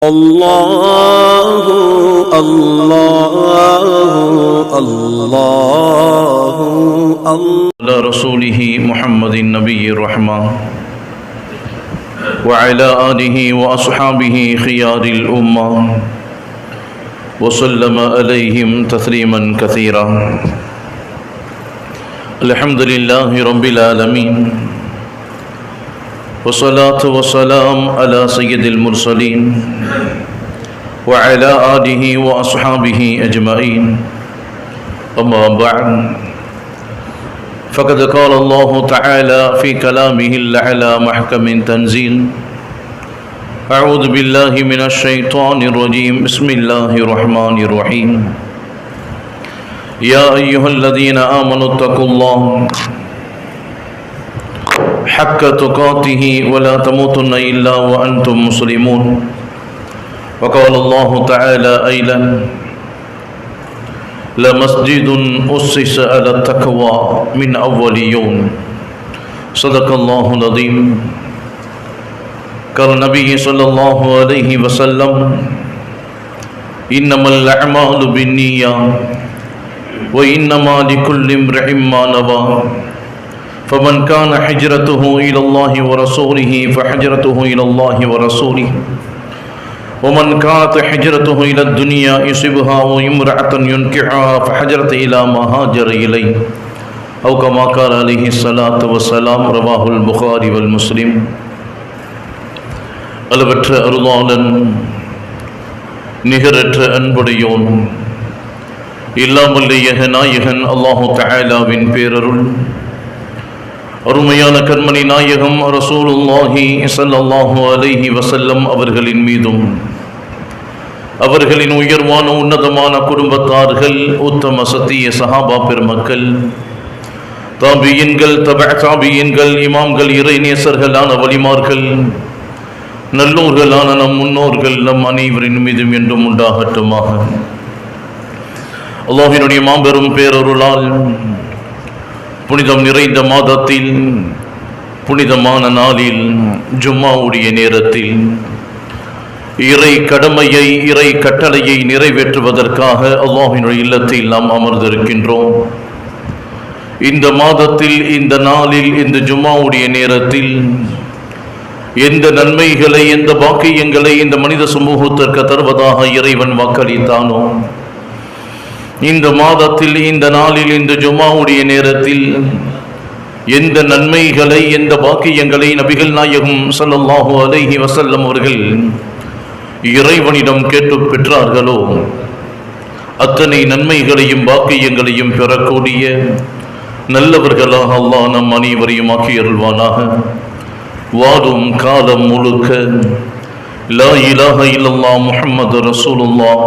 الله الله الله على رسوله محمد النبي الرحمة وعلى آله وأصحابه خيار الأمة وسلم عليهم تسليما كثيرا. الحمد لله رب العالمين والصلاة والسلام على سيد المرسلين وعلى آله وأصحابه أجمعين. أما بعد فقد قال الله تعالى في كلامه الأعلى محكم تنزيل: أعوذ بالله من الشيطان الرجيم. بسم الله الرحمن الرحيم. يا أيها الذين آمنوا اتقوا الله حق تقاته ولا تموتن إلا وأنتم مسلمون. وقال الله تعالى أيضا: لمسجد أسس على التقوى من أول يوم. صدق الله العظيم. قال النبي صلى الله عليه وسلم: إنما الأعمال بالنيات وإنما لكل امرئ ما نوى. فمن كان حجرته إلى الله ورسوله فحجرته إلى الله ورسوله، ومن كانت حجرته إلى الدنيا يصيبها وامرأة ينكحها فحجرته إلى ما هاجر إليه، أو كما قال عليه الصلاة والسلام. رواه البخاري والمسلم. அளவற்ற அருளாளன் நிகரற்ற அன்புடையோன் இல்லாமல் நாயகன் அல்லாஹு தஆலாவின் பேரருள், அருமையான கண்மணி நாயகம் ரசூலுல்லாஹி ஸல்லல்லாஹு அலைஹி வஸல்லம் அவர்களின் மீதும், அவர்களின் உயர்வான உன்னதமான குடும்பத்தார்கள், உத்தம சத்திய சஹாபா பெருமக்கள், தாபியீன்கள், தபஅ இமாம்கள், இறைநேசர்களான வலிமார்கள், நல்லோர்களான நம் முன்னோர்கள் நம் அனைவரின் மீதும் என்றும் உண்டாகட்டுமாக. அல்லாஹ்வினுடைய மாபெரும் பேரருளால் புனிதம் நிறைந்த மாதத்தில், புனிதமான நாளில், ஜும்மாவுடைய நேரத்தில் இறை கடமையை, இறை கட்டளையை நிறைவேற்றுவதற்காக அல்லாஹ்வினுடைய இல்லத்தில் நாம் அமர்ந்திருக்கின்றோம். இந்த மாதத்தில், இந்த நாளில், இந்த ஜும்மாவுடைய நேரத்தில் எந்த நன்மைகளை, எந்த பாக்கியங்களை இந்த மனித சமூகத்திற்கு தருவதாக இறைவன் வாக்களித்தானோ, இந்த மாதத்தில், இந்த நாளில், இந்த ஜும்மாவுடைய நேரத்தில் எந்த நன்மைகளை, எந்த பாக்கியங்களை நபிகள் நாயகம் ஸல்லல்லாஹு அலைஹி வஸல்லம் அவர்கள் இறைவனிடம் கேட்டு பெற்றார்களோ, அத்தனை நன்மைகளையும் பாக்கியங்களையும் பெறக்கூடிய நல்லவர்களாக அல்லாஹ் நம் அனைவரையும் ஆக்கி அருள்வானாக. வாழும் காலம் முழுக்க லா இலாஹ இல்லல்லாஹ் முஹம்மது ரசூலுல்லாஹ்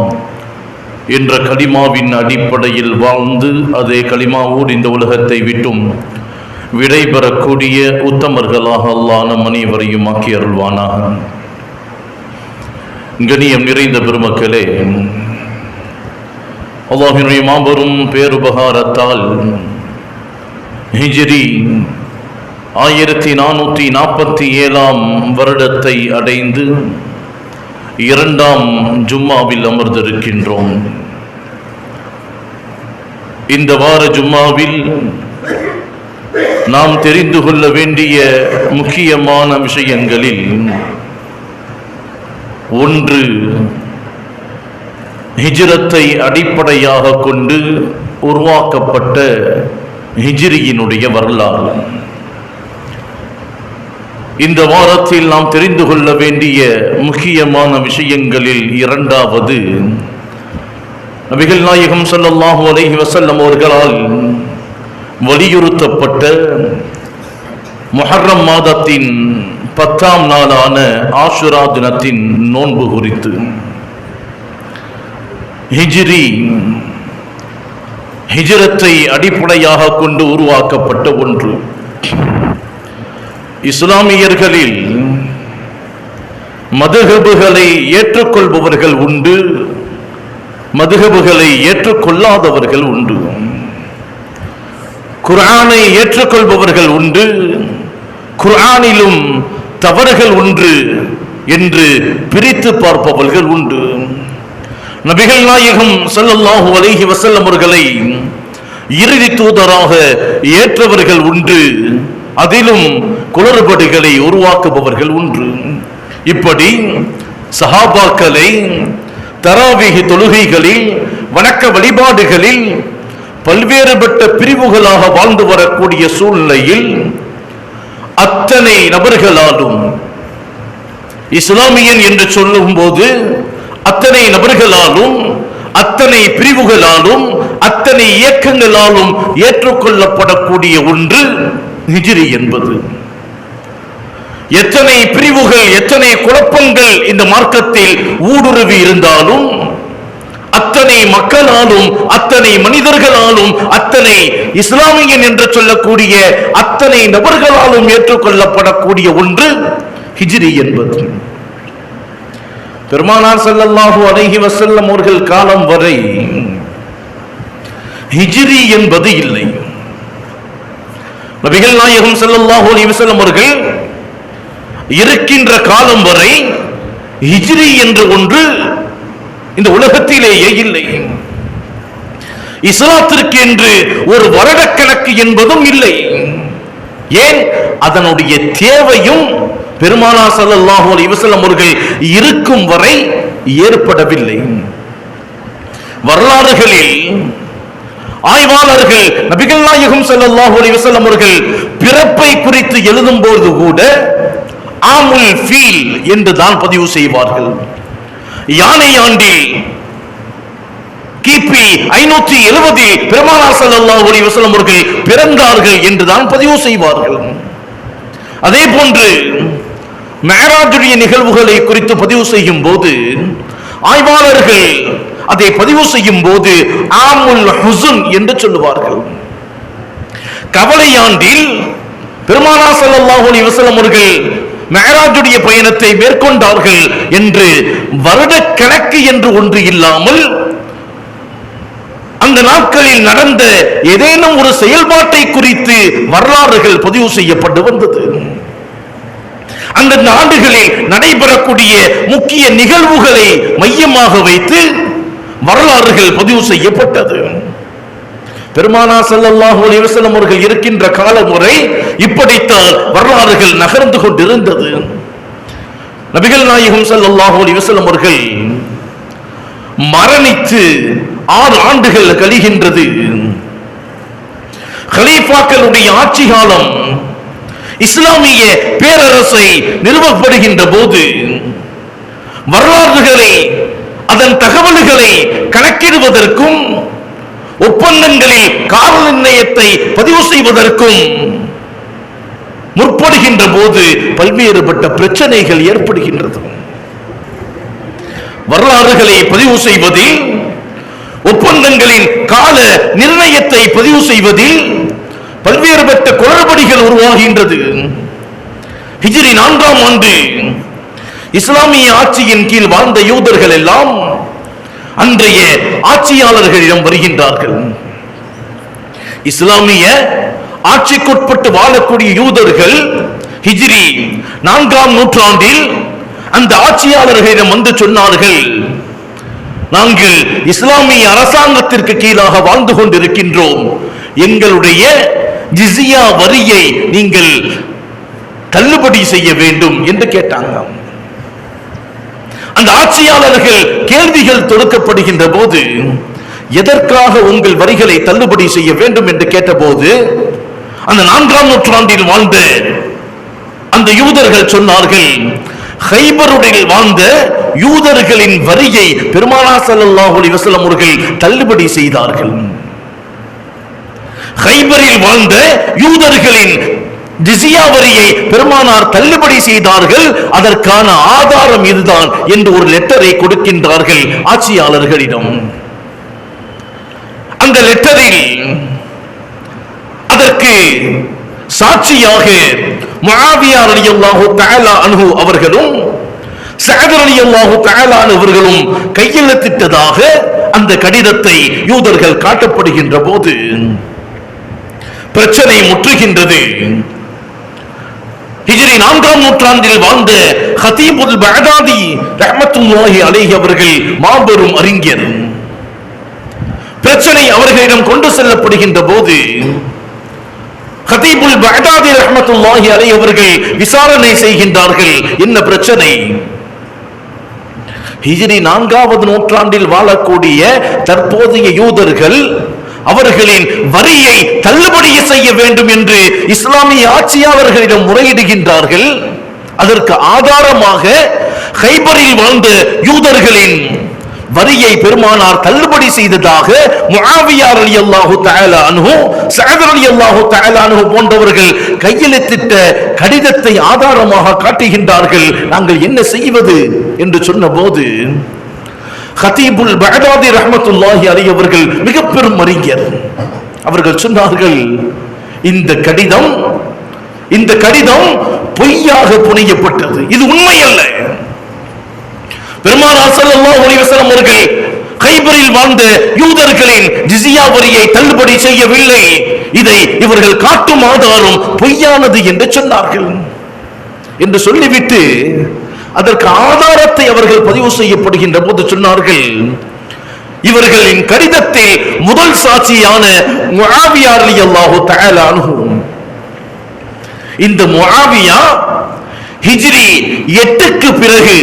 என்ற கலிமாவின் அடிப்படையில் வாழ்ந்து, அதே கலிமாவோடு இந்த உலகத்தை விட்டும் விடைபெறக்கூடிய உத்தமர்களாக அல்லாஹ் நம் அனைவரையும் ஆக்கி அருள்வானாக. கண்ணியம் நிறைந்த பெருமக்களே, அல்லாஹ்வினுடைய மாபெரும் பேருபகாரத்தால் ஹிஜ்ரி 1447 வருடத்தை அடைந்து இரண்டாம் ஜும்மாவில் அமர்ந்திருக்கின்றோம். இந்த வார ஜும்மாவில் நாம் தெரிந்து கொள்ள வேண்டிய முக்கியமான விஷயங்களில் ஒன்று, ஹிஜ்ரத்தை அடிப்படையாக கொண்டு உருவாக்கப்பட்ட ஹிஜ்ரியினுடைய வரலாறு. இந்த வாரத்தில் நாம் தெரிந்து கொள்ள வேண்டிய முக்கியமான விஷயங்களில் இரண்டாவது, நபிகள் நாயகம் ஸல்லல்லாஹு அலைஹி வஸல்லம் அவர்களால் வலியுறுத்தப்பட்ட முஹர்ரம் மாதத்தின் 10ஆம் நாளான ஆஷுரா தினத்தின் நோன்பு குறித்து. ஹிஜ்ரத்தை அடிப்படையாக கொண்டு உருவாக்கப்பட்ட ஒன்று. இஸ்லாமியர்களில் மதுஹபுகளை ஏற்றுக்கொள்பவர்கள் உண்டு, மதுஹபுகளை ஏற்றுக்கொள்ளாதவர்கள் உண்டு. குர்ஆனை ஏற்றுக்கொள்பவர்கள் உண்டு, குர்ஆனிலும் தவறுகள் ஒன்று என்று பிரித்து பார்ப்பவர்கள் உண்டு. நபிகள் நாயகம் ஸல்லல்லாஹு அலைஹி வஸல்லம் அவர்களை இறுதி தூதராக ஏற்றவர்கள் உண்டு, அதிலும் குளறுபடிகளை உருவாக்குபவர்கள் உண்டு. இப்படி சஹாபாக்களை தராவீஹ் தொழுகைகளில் வணக்க வழிபாடுகளில் பல்வேறுபட்ட பிரிவுகளாக வாழ்ந்து வரக்கூடிய சூழ்நிலையில் அத்தனை நபர்களாலும் இஸ்லாமியன் என்று சொல்லும் போது அத்தனை நபர்களாலும் அத்தனை பிரிவுகளாலும் அத்தனை இயக்கங்களாலும் ஏற்றுக்கொள்ளப்படக்கூடிய ஒன்று ஹிஜ்ரி என்பது. எத்தனை பிரிவுகள் எத்தனை குழப்பங்கள் இந்த மார்க்கத்தில் ஊடுருவி இருந்தாலும் அத்தனை மக்களாலும் அத்தனை மனிதர்களாலும் அத்தனை இஸ்லாமியன் என்று சொல்லக்கூடிய அத்தனை நபர்களாலும் ஏற்றுக்கொள்ளப்படக்கூடிய ஒன்று ஹிஜ்ரி என்பது. பெருமானார் ஸல்லல்லாஹு அலைஹி வஸல்லம் அவர்கள் காலம் வரை ஹிஜ்ரி என்பது இல்லை. நபிகள் நாயகம் ஸல்லல்லாஹு அலைஹி வஸல்லம் அவர்கள் இருக்கின்ற காலம் வரை ஹிஜ்ரி என்று ஒன்று இந்த உலகத்திலேயே இல்லை. இஸ்லாத்திற்கு என்று ஒரு வருடக்கணக்கு என்பதும் இல்லை. ஏன்? அதனுடைய தேவையும் பெருமானார் ஸல்லல்லாஹு அலைஹி வஸல்லம் அவர்கள் இருக்கும் வரை ஏற்படவில்லை. வரலாறுகளில் ஆய்வாளர்கள் நபிகள் நாயகம் ஸல்லல்லாஹு அலைஹி வஸல்லம் அவர்கள் பிறப்பை குறித்து எழுதும் போது கூட ஆமுல் ஃபீல் என்று தான் பதிவு செய்வார்கள். யானை ஆண்டில் கிபி 570 பெருமானார் ஸல்லல்லாஹு அலைஹி வஸல்லம் அவர்கள் பிறந்தார்கள் என்று தான் பதிவு செய்வார்கள். அதே போன்று மிஅராஜுடைய நிகழ்வுகளை குறித்து பதிவு செய்யும் போது ஆய்வாளர்கள் அதை பதிவு செய்யும் போது ஆமுல் ஹுஸ்ன் என்று சொல்லுவார்கள். கவலையாண்டில் பெருமானார் ஸல்லல்லாஹு அலைஹி வஸல்லம் அவர்கள் மிஅராஜுடைய பயணத்தை மேற்கொண்டார்கள் என்று வருட கணக்கு என்று ஒன்று இல்லாமல் அந்த நாட்களில் நடந்த ஏதேனும் ஒரு செயல்பாட்டை குறித்து வரலாறுகள் பதிவு செய்யப்பட்டு வந்தது. அந்த ஆண்டுகளில் நடைபெறக்கூடிய முக்கிய நிகழ்வுகளை மையமாக வைத்து வரலாறுகள் பதிவு செய்யப்பட்டது. பெருமானார் ஸல்லல்லாஹு அலைஹி வஸல்லம் அவர்கள் இருக்கின்ற காலம் வரை இப்படித்தான் வரலாறுகள் நகர்ந்து கொண்டிருந்தது. நபிகள் நாயகம் ஸல்லல்லாஹு அலைஹி வஸல்லம் அவர்கள் மரணித்து 6 ஆண்டுகள் கழிகின்றது. கலீஃபாக்களுடைய ஆட்சி காலம் இஸ்லாமிய பேரரசை நிறுவப்படுகின்ற போது வரலாறுகளை அதன் தகவல்களை கணக்கிடுவதற்கும் ஒப்பந்தங்களில் கால நிர்ணயத்தை பதிவு செய்வதற்கும் முற்படுகின்ற போது பல்வேறுபட்ட பிரச்சனைகள் ஏற்படுகின்றது. வரலாறுகளை பதிவு செய்வதில் ஒப்பந்தங்களின் கால நிர்ணயத்தை பதிவு செய்வதில் பல்வேறுபட்ட குளறுபடிகள் உருவாகின்றது. ஹிஜ்ரி 4ஆம் ஆண்டு இஸ்லாமிய ஆட்சியின் கீழ் வாழ்ந்த யூதர்கள் எல்லாம் அன்றைய ஆட்சியாளர்களிடம் வருகின்றார்கள். இஸ்லாமிய ஆட்சிக்குட்பட்டு வாழக்கூடிய யூதர்கள் ஹிஜ்ரி 4ஆம் நூற்றாண்டில் அந்த ஆட்சியாளர்களிடம் வந்து சொன்னார்கள், நாங்கள் இஸ்லாமிய அரசாங்கத்திற்கு கீழாக வாழ்ந்து கொண்டிருக்கின்றோம், எங்களுடைய ஜிஸியா வரியை நீங்கள் தள்ளுபடி செய்ய வேண்டும் என்று கேட்டாங்க. அந்த ஆட்சியாளர்கள் கேள்விகள் தொடுக்கப்படுகின்ற போது எதற்காக உங்கள் வரிகளை தள்ளுபடி செய்ய வேண்டும் என்று கேட்டபோது அந்த 4ஆம் நூற்றாண்டில் வாழ்ந்த அந்த யூதர்கள் சொன்னார்கள், ஹைபருடைய வாழ்ந்த யூதர்களின் வரியை பெருமானார் ஸல்லல்லாஹு அலைஹி வஸல்லம் அவர்கள் தள்ளுபடி செய்தார்கள். ஹைபரில் வாழ்ந்த யூதர்களின் ஜிஸியா வரியை பெருமானார் தள்ளுபடி செய்தார்கள், அதற்கான ஆதாரம் இதுதான் என்று ஒரு லெட்டரை கொடுக்கின்றார்கள் ஆட்சியாளர்களிடம். அந்த லெட்டரில் அதற்கு சாட்சியாக முஆவியா ரலியல்லாஹு தஆலா அன்ஹு அவர்களும் ஸஅத் ரலியல்லாஹு தஆலா அன்ஹு அவர்களும் கையெழுத்திட்டதாக அந்த கடிதத்தை யூதர்கள் காட்டப்படுகின்ற போது பிரச்சனை முற்றுகின்றது. ஹிஜ்ரி 4ஆம் நூற்றாண்டில் வாழ்ந்த ஹதீபுல் பக்தாதி ரஹ்மத்துல்லாஹி அலைஹி அவர்கள் மாபெரும் அறிஞர். பிரச்சனை அவர்களிடம் கொண்டு செல்லப்படுகின்ற போது ஹதீபுல் பக்தாதி ரஹ்மத்துல்லாஹி அலைஹி அவர்கள் விசாரணை செய்கின்றார்கள். என்ன பிரச்சனை? ஹிஜ்ரி 4ஆவது நூற்றாண்டில் வாழக்கூடிய தற்போதைய யூதர்கள் அவர்களின் வரியை தள்ளுபடி செய்ய வேண்டும் என்று இஸ்லாமிய ஆட்சியாளர்களிடம் முறையிடுகின்றார்கள். அதற்கு ஆதாரமாக கைபரில் வாழ்ந்த யூதர்களின் வரியை பெருமானார் தள்ளுபடி செய்ததாக முஆவியா ரலியல்லாஹு தஆலா அன்ஹு, ஸஅத் ரலியல்லாஹு தஆலா அன்ஹு போன்றவர்கள் கையெழுத்திட்ட கடிதத்தை ஆதாரமாக காட்டுகின்றார்கள். நாங்கள் என்ன செய்வது என்று சொன்னபோது ஹதீபுல் பக்தாதி ரஹ்மத்துல்லாஹி அலைஹி அவர்கள் மிக பெரும் அறிஞர். அவர்கள் சொன்னார்கள், இந்த கடிதம் பொய்யாக புனையப்பட்டது, இது உண்மை அல்ல. பெருமானார் ஸல்லல்லாஹு அலைஹி வஸல்லம் அவர்கள் கைபரில் வாழ்ந்த யூதர்களின் ஜிஸியா வரியை தள்ளுபடி செய்யவில்லை, இதை இவர்கள் காட்டும் ஆதாரம் பொய்யானது என்று சொன்னார்கள். என்று சொல்லிவிட்டு அதற்கு ஆதாரத்தை அவர்கள் பதிவு செய்யப்படுகின்ற போது சொன்னார்கள், இவர்களின் கடிதத்தில் முதல் சாட்சியான முஆவியா ரலியல்லாஹு தஆலா அன்ஹு, இந்த முஆவியா ஹிஜ்ரி 8க்கு பிறகு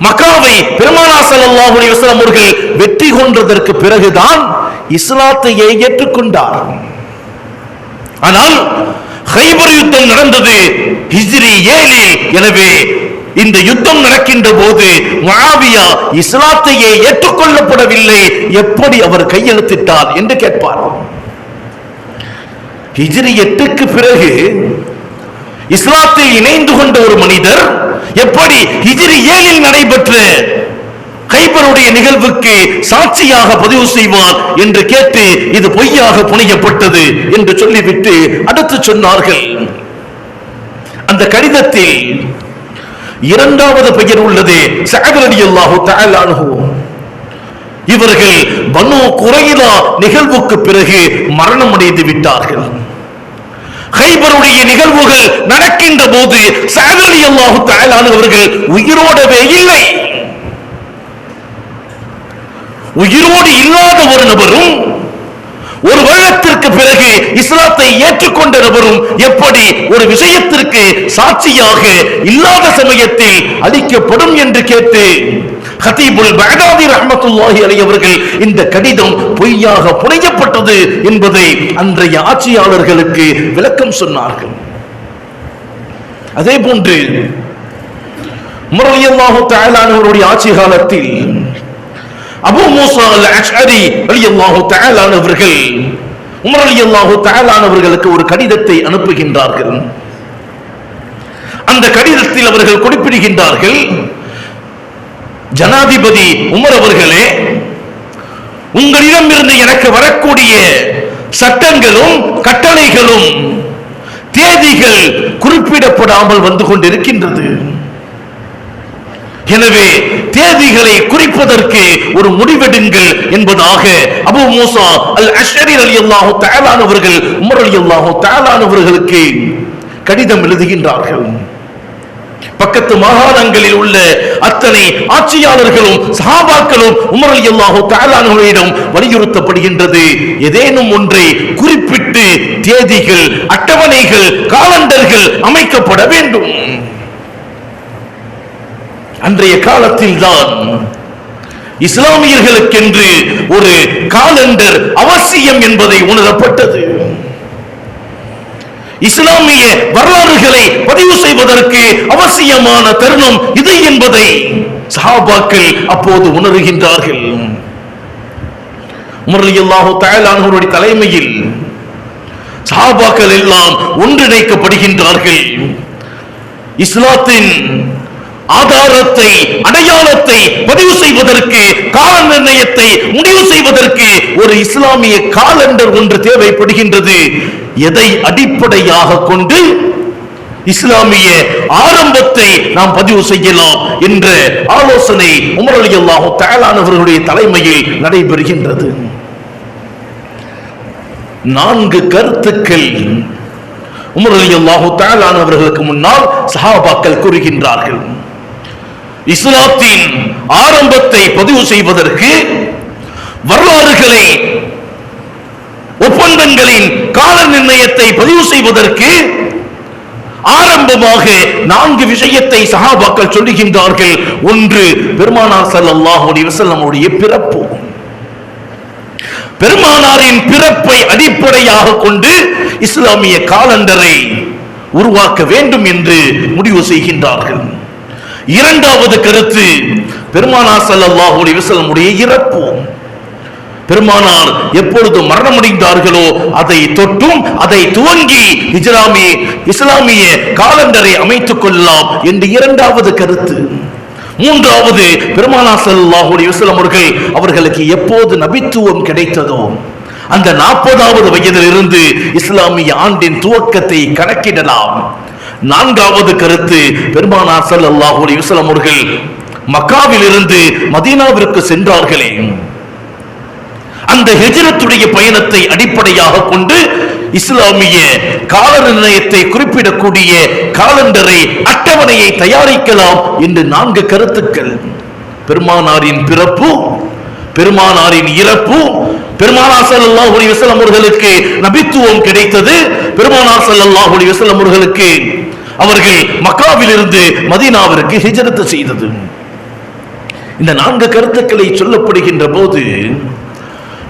மக்காவை பெருமானார் ஸல்லல்லாஹு அலைஹி வஸல்லம் அவர்கள் வெற்றி கொண்டதற்கு பிறகுதான் இஸ்லாத்தையே ஏற்றுக்கொண்டார். ஆனால் கைபர் யுத்தம் நடந்தது ஹிஜ்ரி 7. எனவே இந்த யுத்தம் நடக்கின்ற போது முஆவியா இஸ்லாத்தையே ஏற்றுக்கொள்ளப்படவில்லை, எப்படி அவர் கையெழுத்திட்டார் என்று கேட்பார். ஹிஜ்ரி 8க்கு பிறகு இஸ்லாத்தில் இணைந்து கொண்ட ஒரு மனிதர் எப்படி ஹிஜ்ரி 7 நடைபெற்ற கைபருடைய நிகழ்வுக்கு சாட்சியாக பதிவு செய்வார் என்று கேட்டு இது பொய்யாக புனையப்பட்டது என்று சொல்லிவிட்டு அடுத்து சொன்னார்கள், அந்த கடிதத்தில் இரண்டாவது பெயர் உள்ளது ஸஅத் ரலியல்லாஹு தஆலா அன்ஹு. இவர்கள் பனு குரைலா நிகழ்வுக்கு பிறகு மரணம் அடைந்து விட்டார்கள். கைபருடைய நிகழ்வுகள் நடக்கின்ற போது ஸஅத் ரலியல்லாஹு தஆலா அன்ஹு அவர்கள் உயிரோடவே இல்லை. உயிரோடு இல்லாத ஒரு நபரும் ஒரு வருடத்திற்கு பிறகு இஸ்லாத்தை ஏற்றுக்கொண்ட நபரும் எப்படி ஒரு விஷயத்திற்கு சாட்சியாக இல்லாத சமயத்தில் அளிக்கப்படும் என்று கேட்டு ஹதீபுல் பக்தாதி ரஹ்மத்துல்லாஹி அலைஹி அவர்கள் இந்த கடிதம் பொய்யாக புனையப்பட்டது என்பதை அன்றைய ஆட்சியாளர்களுக்கு விளக்கம் சொன்னார்கள். அதே போன்று உமர் ரலியல்லாஹு தஆலா அவருடைய ஆட்சி காலத்தில் அபூ மூஸா அல் அஷ்அரி ரலியல்லாஹு தஆலா அவர்கள் உமர் ரலியல்லாஹு தஆலா அவர்களுக்கு ஒரு கடிதத்தை அனுப்புகின்றார்கள். அந்த கடிதத்தில் அவர்கள் குறிப்பிடுகின்றார்கள், ஜனாதிபதி உமர் அவர்களே, உங்களிடமிருந்து எனக்கு வரக்கூடிய சட்டங்களும் கட்டளைகளும் தேதிகள் குறிப்பிடப்படாமல் வந்து கொண்டிருக்கின்றது. எனவே தேதிகளை குறிப்பதற்கு ஒரு முடிவெடுங்கள் என்பதாக அபூ மூஸா அல் அஷ்அரி ரலியல்லாஹு தஆலா அவர்கள் உமர் ரலியல்லாஹு தஆலா அவர்களுக்கு கடிதம் எழுதுகின்றார்கள். பக்கத்து மாகாணங்களில் உள்ள அத்தனை ஆட்சியாளர்களும் சஹாபாக்களும் உமர் ரலியல்லாஹு தஆலா அவர்களிடம் வலியுறுத்தப்படுகின்றது, ஏதேனும் ஒன்றை குறிப்பிட்டு தேதிகள், அட்டவணைகள், காலண்டர்கள் அமைக்கப்பட வேண்டும். அன்றைய காலத்தில் தான் இஸ்லாமியர்களுக்கென்று ஒரு காலண்டர் அவசியம் என்பதை உணரப்பட்டது. இஸ்லாமிய வரலாறுகளை பதிவு செய்வதற்கு அவசியமான தருணம் இது என்பதை சஹாபாக்கள் அப்போது உணர்கின்றார்கள். உமர் ரலியல்லாஹு தஆலா அவருடைய தலைமையில் சஹாபாக்கள் எல்லாம் ஒன்றிணைக்கப்படுகின்றார்கள். இஸ்லாத்தின் ஆதாரத்தை, அடையாளத்தை பதிவு செய்வதற்கு, கால நிர்ணயத்தை முடிவு செய்வதற்கு ஒரு இஸ்லாமிய காலண்டர் ஒன்று தேவைப்படுகின்றது. எதை அடிப்படையாக கொண்டு இஸ்லாமிய ஆரம்பத்தை நாம் பதிவு செய்யலாம் என்ற ஆலோசனை உமர் ரலியல்லாஹு தஆலா அவர்களுடைய தலைமையில் நடைபெறுகின்றது. 4 கருத்துக்கள் உமர் ரலியல்லாஹு தஆலா அவர்களுக்கு முன்னால் சஹாபாக்கள் கூறுகின்றார்கள், இஸ்லாத்தின் ஆரம்பத்தை பதிவு செய்வதற்கு, வரலாறுகளை, ஒப்பந்தங்களின் கால நிர்ணயத்தை பதிவு செய்வதற்கு ஆரம்பமாக 4 விஷயத்தை சஹாபாக்கள் சொல்லுகின்றார்கள். ஒன்று, பெருமானார் ஸல்லல்லாஹு அலைஹி வஸல்லம் உடைய பிறப்பு. பெருமானாரின் பிறப்பை அடிப்படையாக கொண்டு இஸ்லாமிய காலண்டரை உருவாக்க வேண்டும் என்று முடிவு செய்கின்றார்கள். இரண்டாவது கருத்து, பெருமானார் ஸல்லல்லாஹு அலைஹி வஸல்லம் உடைய இறப்பு. பெருமானார் எப்பொழுது மரணமடைந்தார்களோ அதை தொட்டும் அதை துவங்கி இஸ்லாமிய காலண்டரை அமைத்துக் கொள்ளலாம் என்று இரண்டாவது கருத்து. மூன்றாவது, பெருமானார் ஸல்லல்லாஹு அலைஹி வஸல்லம் அவர்களுக்கு எப்போது நபித்துவம் கிடைத்ததோ அந்த 40வது வயதில் இருந்து இஸ்லாமிய ஆண்டின் துவக்கத்தை கணக்கிடலாம். நான்காவது கருத்து, பெருமானார் ஸல்லல்லாஹு அலைஹி வஸல்லம் மக்காவில் இருந்து மதீனாவிற்கு சென்றார்களே, அந்த ஹிஜ்ரத்துடைய பயணத்தை அடிப்படையாக கொண்டு இஸ்லாமிய கால நிர்ணயத்தை குறிப்பிடக்கூடிய காலண்டரை, அட்டவணையை தயாரிக்கலாம் என்று 4 கருத்துக்கள். பெருமானாரின் பிறப்பு, பெருமானாரின் இறப்பு, பெருமானார் ஸல்லல்லாஹு அலைஹி வஸல்லம் அவர்களுக்கு நபித்துவம் கிடைத்தது, பெருமானார் ஸல்லல்லாஹு அலைஹி வஸல்லம் அவர்கள் மக்காவில் இருந்து மதீனாவிற்கு ஹிஜ்ரத் செய்தது. இந்த 4 கருத்துக்களை சொல்லப்படுகின்ற போது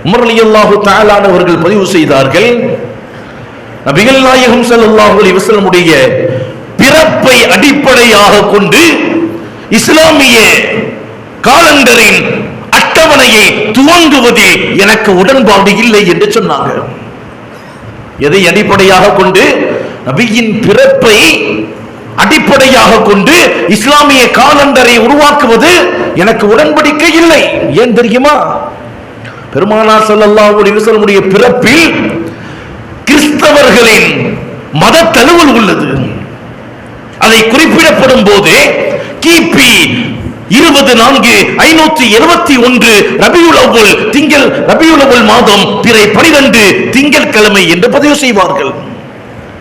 உமர் ரலியல்லாஹு தஆலா அவர்கள் பதிவு செய்தார்கள், நபிகள் நாயகம் ஸல்லல்லாஹு அலைஹி வஸல்லம் உடைய பிறப்பை அடிப்படையாக கொண்டு இஸ்லாமிய காலண்டரின் அட்டவணையை துவங்குவதில் எனக்கு உடன்பாடு இல்லை என்று சொன்னாங்க. எதை அடிப்படையாக கொண்டு? நபியின் பிறப்பை அடிப்படையாக கொண்டு இஸ்லாமிய காலண்டரை உருவாக்குவது எனக்கு உடன்படிக்கை இல்லை. ஏன் தெரியுமா? பெருமானார் ஸல்லல்லாஹு அலைஹி வஸல்லம் உடைய பிறப்பில் கிறிஸ்தவர்களின் மத தழுவல் உள்ளது. அதை குறிப்பிடப்படும் போது கிபி 24,571 ரபியுல் அவ்வல் மாதம் பிறை 12 திங்கட்கிழமை என்று பதிவு செய்வார்கள்.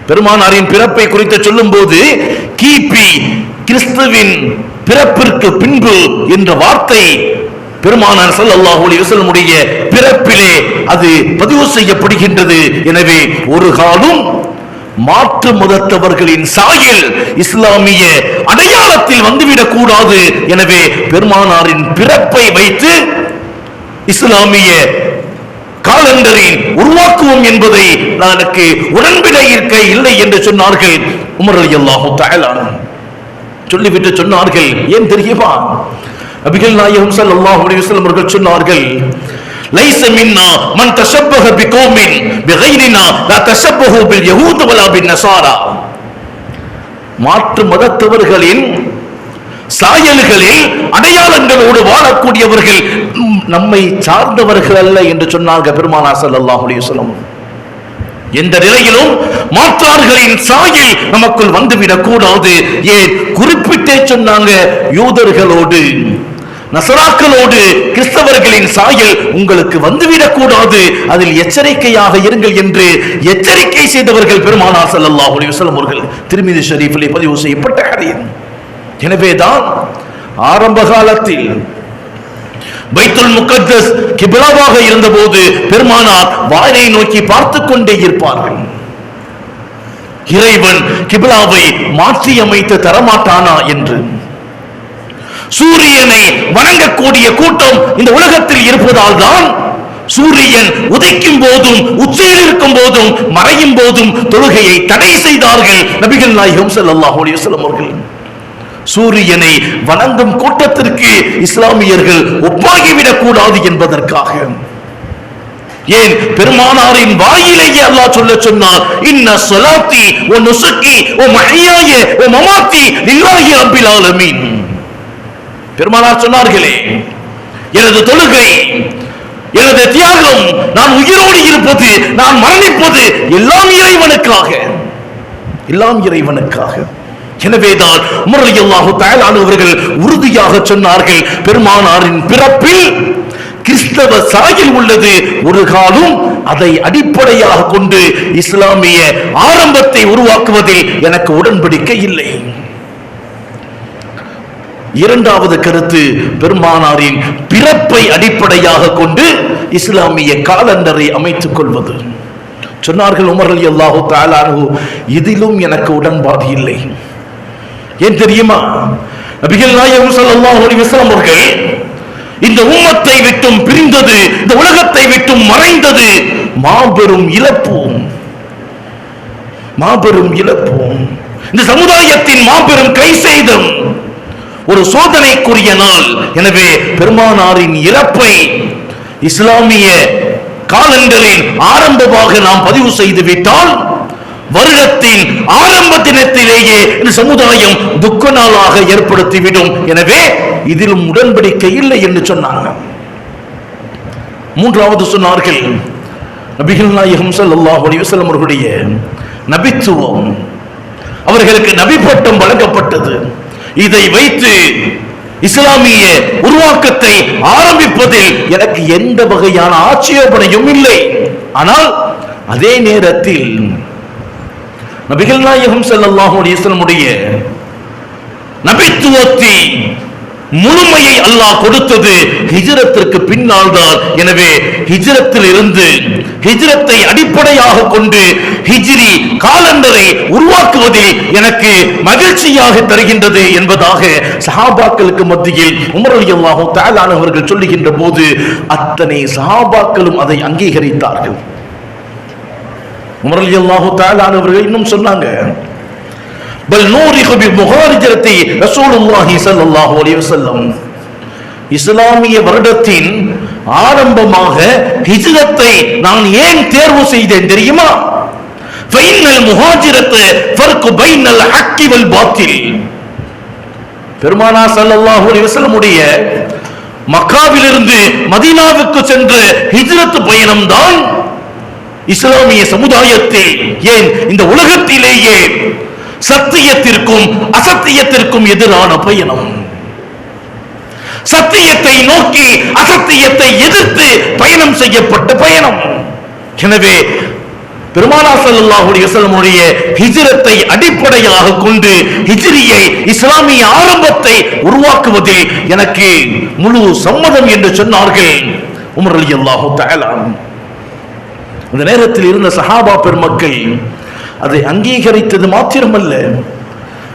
பெருமானாரின் பிறப்பை குறித்து சொல்லும் போது கிபி கிறிஸ்துவின் பிறப்பிற்கு பின்பு என்ற வார்த்தை பெருமானார் ஸல்லல்லாஹு அலைஹி வஸல்லம் உடைய பிறப்பிலே அது பதிவு செய்யப்படுகின்றது. எனவே ஒரு காலம் மாற்று மதத்தவர்களின் சாயல் இஸ்லாமிய அடையாளத்தில் வந்துவிடக் கூடாது. எனவே பெருமானாரின் பிறப்பை வைத்து இஸ்லாமிய காலண்டரின் உருவாக்குவோம் என்பதை எனக்கு உடன்படிக்கை இல்லை என்று சொன்னார்கள் உமர் ரலியல்லாஹு தஆலா. சொல்லிவிட்டு சொன்னார்கள், ஏன் தெரியுமா? நபிகள் நாயகம் ஸல்லல்லாஹு அலைஹி வஸல்லம் அவர்கள் சொன்னார்கள், லைஸ மின்னா மன் தஷப்பஹ பிகௌமின் பிகைரினா லா தஷப்பஹு பில் யஹூத் வலா பின் நஸாரா. மாற்று மதத்தவர்களின் சாயல்களில் அடையாளங்களோடு வாழக்கூடியவர்கள் நம்மை சார்ந்தவர்கள் அல்ல என்று சொன்னார்கள் பெருமானார் ஸல்லல்லாஹு அலைஹி வஸல்லம். எந்த நிலையிலும் மாற்றார்களின் சாயல் நமக்குள் வந்துவிடக் கூடாது. ஏன் குறிப்பிட்டே சொன்னாங்க, யூதர்களோடு நசராக்களோடு கிறிஸ்தவர்களின் சாயல் உங்களுக்கு வந்துவிடக் கூடாது, அதில் எச்சரிக்கையாக இருங்கள் என்று எச்சரிக்கை செய்தவர்கள் பெருமானார் ஸல்லல்லாஹு அலைஹி வஸல்லம் அவர்கள். திர்மிதி ஷரீஃபிலே பதிவு செய்யப்பட்ட ஹதீஸ். எனவேதான் ஆரம்ப காலத்தில் பைத்துல் முகத்தஸ் கிப்லாவாக இருந்தபோது பெருமானார் வானை நோக்கி பார்த்துக் கொண்டே இருப்பார்கள். இறைவன் கிப்லாவை மாற்றி அமைத்து தரமாட்டானா என்று. சூரியனை வணங்கக்கூடிய கூட்டம் இந்த உலகத்தில் இருப்பதால் தான் சூரியன் உதைக்கும் போதும் உச்சியில் இருக்கும் போதும் மறையும் போதும் தொழுகையை தடை செய்தார்கள் நபிகள் நாயகம் ஸல்லல்லாஹு அலைஹி வஸல்லம் அவர்கள். சூரியனை வணங்கும் கூட்டத்திற்கு இஸ்லாமியர்கள் ஒப்பாகிவிடக் கூடாது என்பதற்காக. ஏன் பெருமானாரின் வாயிலேயே அல்லாஹ் சொல்ல சொன்னார், இன்ன ஸலாத்தி வ நுஸுகி வ மஹ்யாய வ மமாத்தி லில்லாஹி ரப்பில் ஆலமீன். பெருமானார் சொன்னார்களே, எனது தொழுகை, எனது தியாகம், நான் உயிரோடு இருப்பது, நான் மரணிப்பது எல்லாம் இறைவனுக்காக, எல்லாம் இறைவனுக்காக. எனவேதான் உமர் ரலியல்லாஹு தஆலா அவர்கள் உறுதியாக சொன்னார்கள், பெருமானாரின் பிறப்பில் கிறிஸ்தவ சாயல் உள்ளது. ஒரு காலம் அதை அடிப்படையாக கொண்டு இஸ்லாமிய ஆரம்பத்தை உருவாக்குவதில் எனக்கு உடன்படிக்கை இல்லை. இரண்டாவது கருத்து, பெருமானாரின் பிறப்பை அடிப்படையாக கொண்டு இஸ்லாமிய காலண்டரை அமைத்துக் கொள்வது. சொன்னார்கள் உமர் ரலியல்லாஹு தஆலா அன்ஹு, இதிலும் எனக்கு உடன்பாடு இல்லை. ஏன் தெரியுமா? நபிகள் நாயகம் ஸல்லல்லாஹு அலைஹி வஸல்லம் அவர்கள் இந்த உம்மத்தை விட்டும் பிரிந்தது, இந்த உலகத்தை விட்டும் மறைந்தது மாபெரும் இழப்பு, மாபெரும் இழப்பு. இந்த சமுதாயத்தின் மாபெரும் கை செய்தம், ஒரு சோதனைக்குரிய நாள். எனவே பெருமானாரின் இறப்பை இஸ்லாமிய காலண்டரின் ஆரம்பமாக நாம் பதிவு செய்து விட்டால் வருடத்தின் ஆரம்ப தினத்திலேயே இந்த சமுதாயம் துக்க நாளாக ஏற்படுத்திவிடும். எனவே இதிலும் உடன்படிக்கை இல்லை என்று சொன்னாங்க. மூன்றாவது சொன்னார்கள், நபிகள் நாயகம் ஸல்லல்லாஹு அலைஹி வஸல்லம் அவர்களுடைய நபித்துவம், அவர்களுக்கு நபி பட்டம் வழங்கப்பட்டது. இதை வைத்து இஸ்லாமிய உருவாக்கத்தை ஆரம்பிப்பதில் எனக்கு எந்த வகையான ஆட்சேபனையும் இல்லை. ஆனால் அதே நேரத்தில் நபிகள் நாயகம் ஸல்லல்லாஹு அலைஹி வஸல்லம் உடைய நபித்துவத்தை முழுமையை அல்லாஹ் கொடுத்தது ஹிஜ்ரத்திற்கு பின்னால் தான். எனவே ஹிஜ்ரத்தில் இருந்து ஹிஜ்ரத்தை அடிப்படையாக கொண்டு ஹிஜ்ரி காலண்டரை உருவாக்குவதில் எனக்கு மகிழ்ச்சியாக தருகின்றது என்பதாக சஹாபாக்களுக்கு மத்தியில் உமர் ரலியல்லாஹு தஆலா அவர்கள் சொல்லுகின்ற போது அத்தனை சஹாபாக்களும் அதை அங்கீகரித்தார்கள். உமர் ரலியல்லாஹு தஆலா அவர்கள் இன்னும் சொன்னாங்க, பல் நூரிஹு பி முஹாஜரத்தி ரசூலுல்லாஹி ஸல்லல்லாஹு அலைஹி வஸல்லம், இஸ்லாமிய வருடத்தின் ஆரம்பமாக ஹிஜ்ரத்தை நான் ஏன் தேர்வு செய்தேன் தெரியுமா? ஃபைனல் முஹாஜிரத்து ஃபர்கு பைனல் ஹக்கி வல் பாத்தில். பெருமானார் ஸல்லல்லாஹு அலைஹி வஸல்லம் உடைய மக்காவிலிருந்து மதீனாவுக்கு சென்ற ஹிஜ்ரத் பயணம் தான் இஸ்லாமிய சமுதாயத்தில், ஏன் இந்த உலகத்திலேயே சத்தியத்திற்கும் அசத்தியத்திற்கும் எதிரான பயணம், சத்தியத்தை நோக்கி அசத்தியத்தை எதிர்த்து பயணம் செய்யப்பட்ட பயணம். எனவே பெருமானார் ஸல்லல்லாஹு அலைஹி வஸல்லம் உடைய ஹிஜ்ரத்தை அடிப்படையாக கொண்டு ஹிஜ்ரியை இஸ்லாமிய ஆரம்பத்தை உருவாக்குவதில் எனக்கு முழு சம்மதம் என்று சொன்னார்கள் உமர் ரலியல்லாஹு தஆலா. அந்த நேரத்தில் இருந்த சஹாபா பெருமக்கள் அதை அங்கீகரித்தது மாத்திரமல்ல,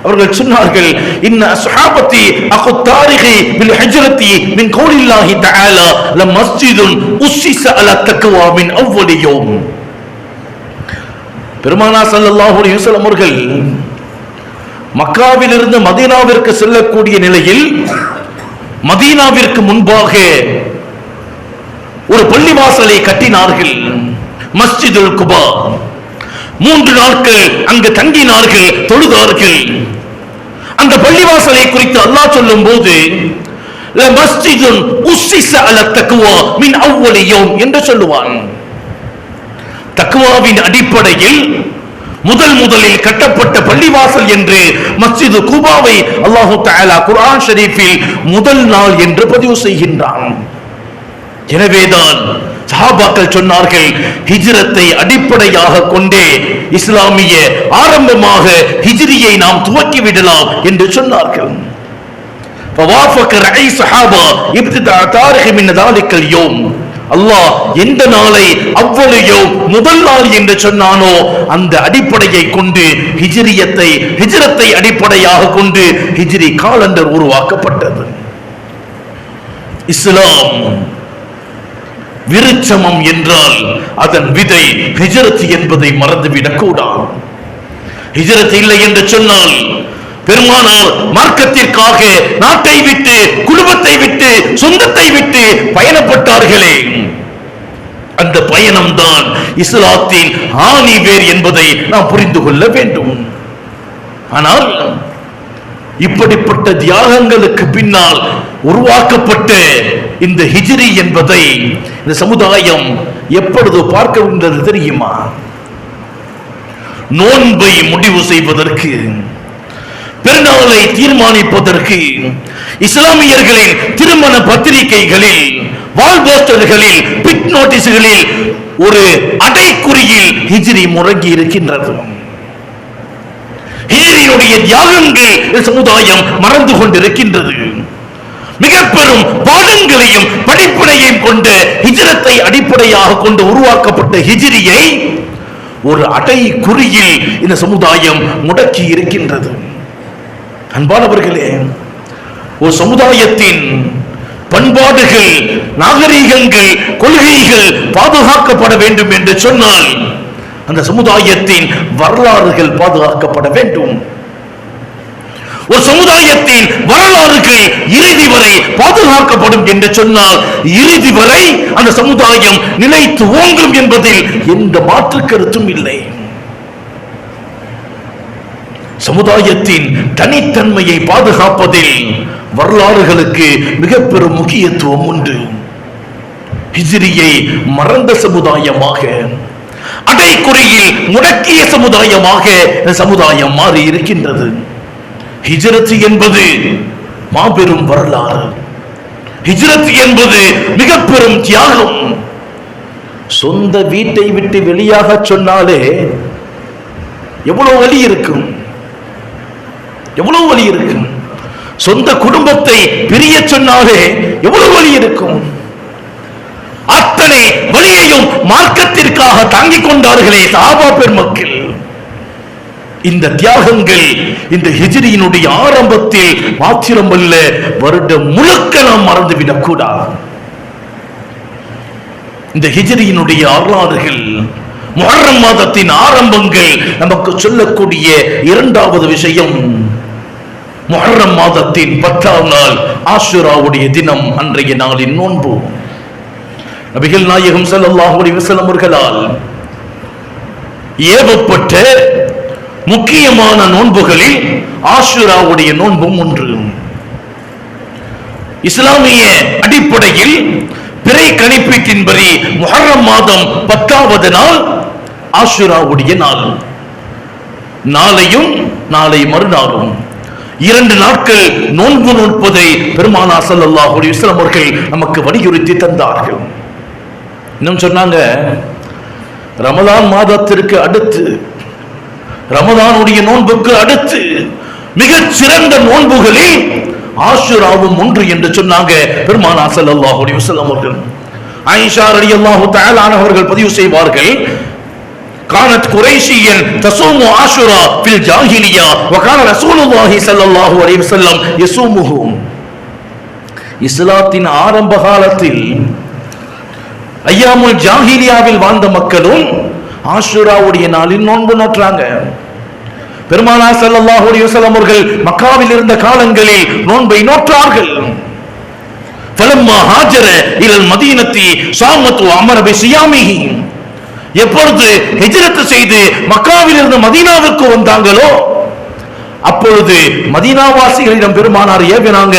அவர்கள் சொன்னார்கள், இன்ன அஸ்ஹாபத்தி அகு தாரிகி பில் ஹஜ்ரத்தி மின் கௌலில்லாஹி தஆலா லமஸ்ஜிதுன் உஸ்ஸிஸ அலா தக்வா மின் அவ்வலி யௌம். பெருமானார் ஸல்லல்லாஹு அலைஹி வஸல்லம் அவர்கள் மக்காவில் இருந்து மதீனாவிற்கு செல்லக்கூடிய நிலையில் மதீனாவிற்கு முன்பாக ஒரு பள்ளிவாசலை கட்டினார்கள், மஸ்ஜிதுல் குபா. 3 நாட்கள் அங்கு தங்கினார்கள், தொழுதார்கள். அந்த பள்ளிவாசலை குறித்து அல்லாஹ் சொல்லும் போது லமஸ்ஜிதுன் உஸ்ஸிஸ அலா தக்வா மின் அவ்வலி யௌம் என்று சொல்லுவான். தக்வாவின் அடிப்படையில் முதலில் கட்டப்பட்ட பள்ளிவாசல் என்று மஸ்ஜிது குபாவை அல்லாஹ் தஆலா குர்ஆன் ஷரீஃபில் முதல் நாள் என்று பதிவு செய்கின்றான். எனவேதான் சஹாபாக்கள் சொன்னார்கள், ஹிஜ்ரத்தை அடிப்படையாக கொண்டே இஸ்லாமிய ஆரம்பமாக ஹிஜ்ரியை நாம் துவக்கி விடலாம் என்று சொன்னார்கள். فوافق رأي صحابة ابتداء تاريخ من ذلك اليوم. அல்லாஹ் எந்த நாளை அவ்வளையோ முதல் நாள் என்று சொன்னானோ அந்த அடிப்படையை கொண்டு ஹிஜ்ரத்தை அடிப்படையாக கொண்டு ஹிஜ்ரி காலண்டர் உருவாக்கப்பட்டது. இஸ்லாம் விருட்சமம் என்றால் அதன் விதை ஹிஜ்ரத் என்பதை மறந்துவிடக் கூடாது. ஹிஜ்ரத் இல்லை என்று சொன்னால் பெருமானார் மார்க்கத்திற்காக நாட்டை விட்டு, குடும்பத்தை விட்டு, சொந்தத்தை விட்டு பயணப்பட்டார்களே, அந்த பயணம் தான் இஸ்லாத்தின் ஆணி வேர் என்பதை நாம் புரிந்து கொள்ள வேண்டும். ஆனால் இப்படிப்பட்ட தியாகங்களுக்கு பின்னால் உருவாக்கப்பட்ட இந்த ஹிஜ்ரி என்பதை இந்த சமுதாயம் எப்பொழுது பார்க்கின்றது தெரியுமா? நோன்பை முடிவு செய்வதற்கு, பெருநாளை தீர்மானிப்பதற்கு, இஸ்லாமியர்களின் திருமண பத்திரிகைகளில் வால் போஸ்டர்களில், பிட் நோட்டீஸ்களில் ஒரு அடைக்குறியில் ஹிஜ்ரி முழங்கி இருக்கின்றது. ஹிஜ்ரியினுடைய தியாகங்கள் சமுதாயம் மறந்து கொண்டிருக்கின்றது. மிக பெரும் பாடங்களையும் படிப்பினையும் கொண்டு ஹிஜ்ரத்தை அடிப்படையாக கொண்டு உருவாக்கப்பட்ட ஹிஜ்ரியை ஒரு அடைக்குறியில் இந்த சமுதாயம் முடக்கி இருக்கின்றது. அன்பானவர்களே, ஒரு சமுதாயத்தின் பண்பாடுகள், நாகரீகங்கள், கொள்கைகள் பாதுகாக்கப்பட வேண்டும் என்று சொன்னால் அந்த சமுதாயத்தின் வரலாறுகள் பாதுகாக்கப்பட வேண்டும். ஒரு சமுதாயத்தின் வரலாறுகள் இறுதி வரை பாதுகாக்கப்படும் என்று சொன்னால் இறுதி வரை அந்த சமுதாயம் நிலைத்து ஓங்கும் என்பதில் எந்த மாற்று கருத்தும் இல்லை. சமுதாயத்தின் தனித்தன்மையை பாதுகாப்பதில் வரலாறுகளுக்கு மிக பெரும் முக்கியத்துவம் உண்டு. ஹிஜ்ரியை மறந்த சமுதாயமாக, அடைக்குறியில் முடக்கிய சமுதாயமாக சமுதாயம் மாறி இருக்கின்றது. ஹிஜ்ரத் என்பது மாபெரும் வரலாறு. ஹிஜ்ரத் என்பது மிக பெரும் தியாகம். சொந்த வீட்டை விட்டு வெளியாக சொன்னாலே எவ்வளவு வலி இருக்கும், எவ்வளவு வலி இருக்கும். சொந்த குடும்பத்தை பிரிய சொன்னாலே எவ்வளவு வலி இருக்கும். அத்தனை வலியையும் மார்க்கத்திற்காக தாங்கிக் கொண்டார்களே சஹாபா பெருமக்கள். இந்த தியாகங்கள் இந்த ஹிஜ்ரியினுடைய ஆரம்பத்தில் மாத்திரமல்ல, வருடம் முழுக்க நாம் மறந்துவிடக் கூடாது. இந்த ஹிஜ்ரியினுடைய வரலாறுகள், முஹர்ரம் மாதத்தின் ஆரம்பங்கள் நமக்கு சொல்லக்கூடிய இரண்டாவது விஷயம், முஹர்ரம் மாதத்தின் 10ஆம் நாள் ஆஷுராவுடைய தினம், அன்றைய நாளின் நோன்பு. நபிகள் நாயகம் ஸல்லல்லாஹு அலைஹி வஸல்லம் அவர்களால் ஏவப்பட்ட முக்கியமான நோன்புகளில் ஆஷுராவுடைய நோன்பும் ஒன்று. இஸ்லாமிய அடிப்படையில் பிறை கணிப்பீட்டின்படி முஹர்ரம் மாதம் 10ஆவது நாள் ஆஷுராவுடைய நாள். நாளையும் நாளை மறுநாளும் 2 நாட்கள் நோன்பு நோற்பதை பெருமானார் ஸல்லல்லாஹு அலைஹி வஸல்லம் அவர்கள் நமக்கு வலியுறுத்தி தந்தார்கள். இன்னும் சொன்னாங்க, ரமலான் மாதத்திற்கு அடுத்து, ரமலானுடைய நோன்புக்கு அடுத்து மிகச் சிறந்த நோன்புகளில் ஆஷுராவும் ஒன்று என்று சொன்னாங்க பெருமானார் ஸல்லல்லாஹு அலைஹி வஸல்லம் அவர்கள். ஆயிஷா ரலியல்லாஹு தஆலா அன்ஹா அவர்கள் பதிவு செய்வார்கள், கானத் குரைஷியன் தஸூமு ஆஷுரா ஃபில் ஜாஹிலியா வ கான ரசூலுல்லாஹி ஸல்லல்லாஹு அலைஹி வஸல்லம் யஸூமுஹு. இஸ்லாத்தின் ஆரம்ப காலத்தில் ஐயாமுல் ஜாஹிலியாவில் வாழ்ந்த மக்களும் ஆஷுராவுடைய நாளில் நோன்பு நோற்றாங்க. பெருமானார் ஸல்லல்லாஹு அலைஹி வஸல்லம் அவர்கள் மக்காவில் இருந்த காலங்களில் நோன்பை நோற்றார்கள். ஃபலம்மா ஹாஜர இலல் மதீனத்தி ஸாமத் வ அமர பிஸியாமிஹி. எப்பொழுது ஹிஜ்ரத் செய்து மக்காவில் இருந்து மதீனாவுக்கு வந்தாங்களோ அப்பொழுது மதீனாவாசிகளிடம் பெருமானார் ஏவினாங்க,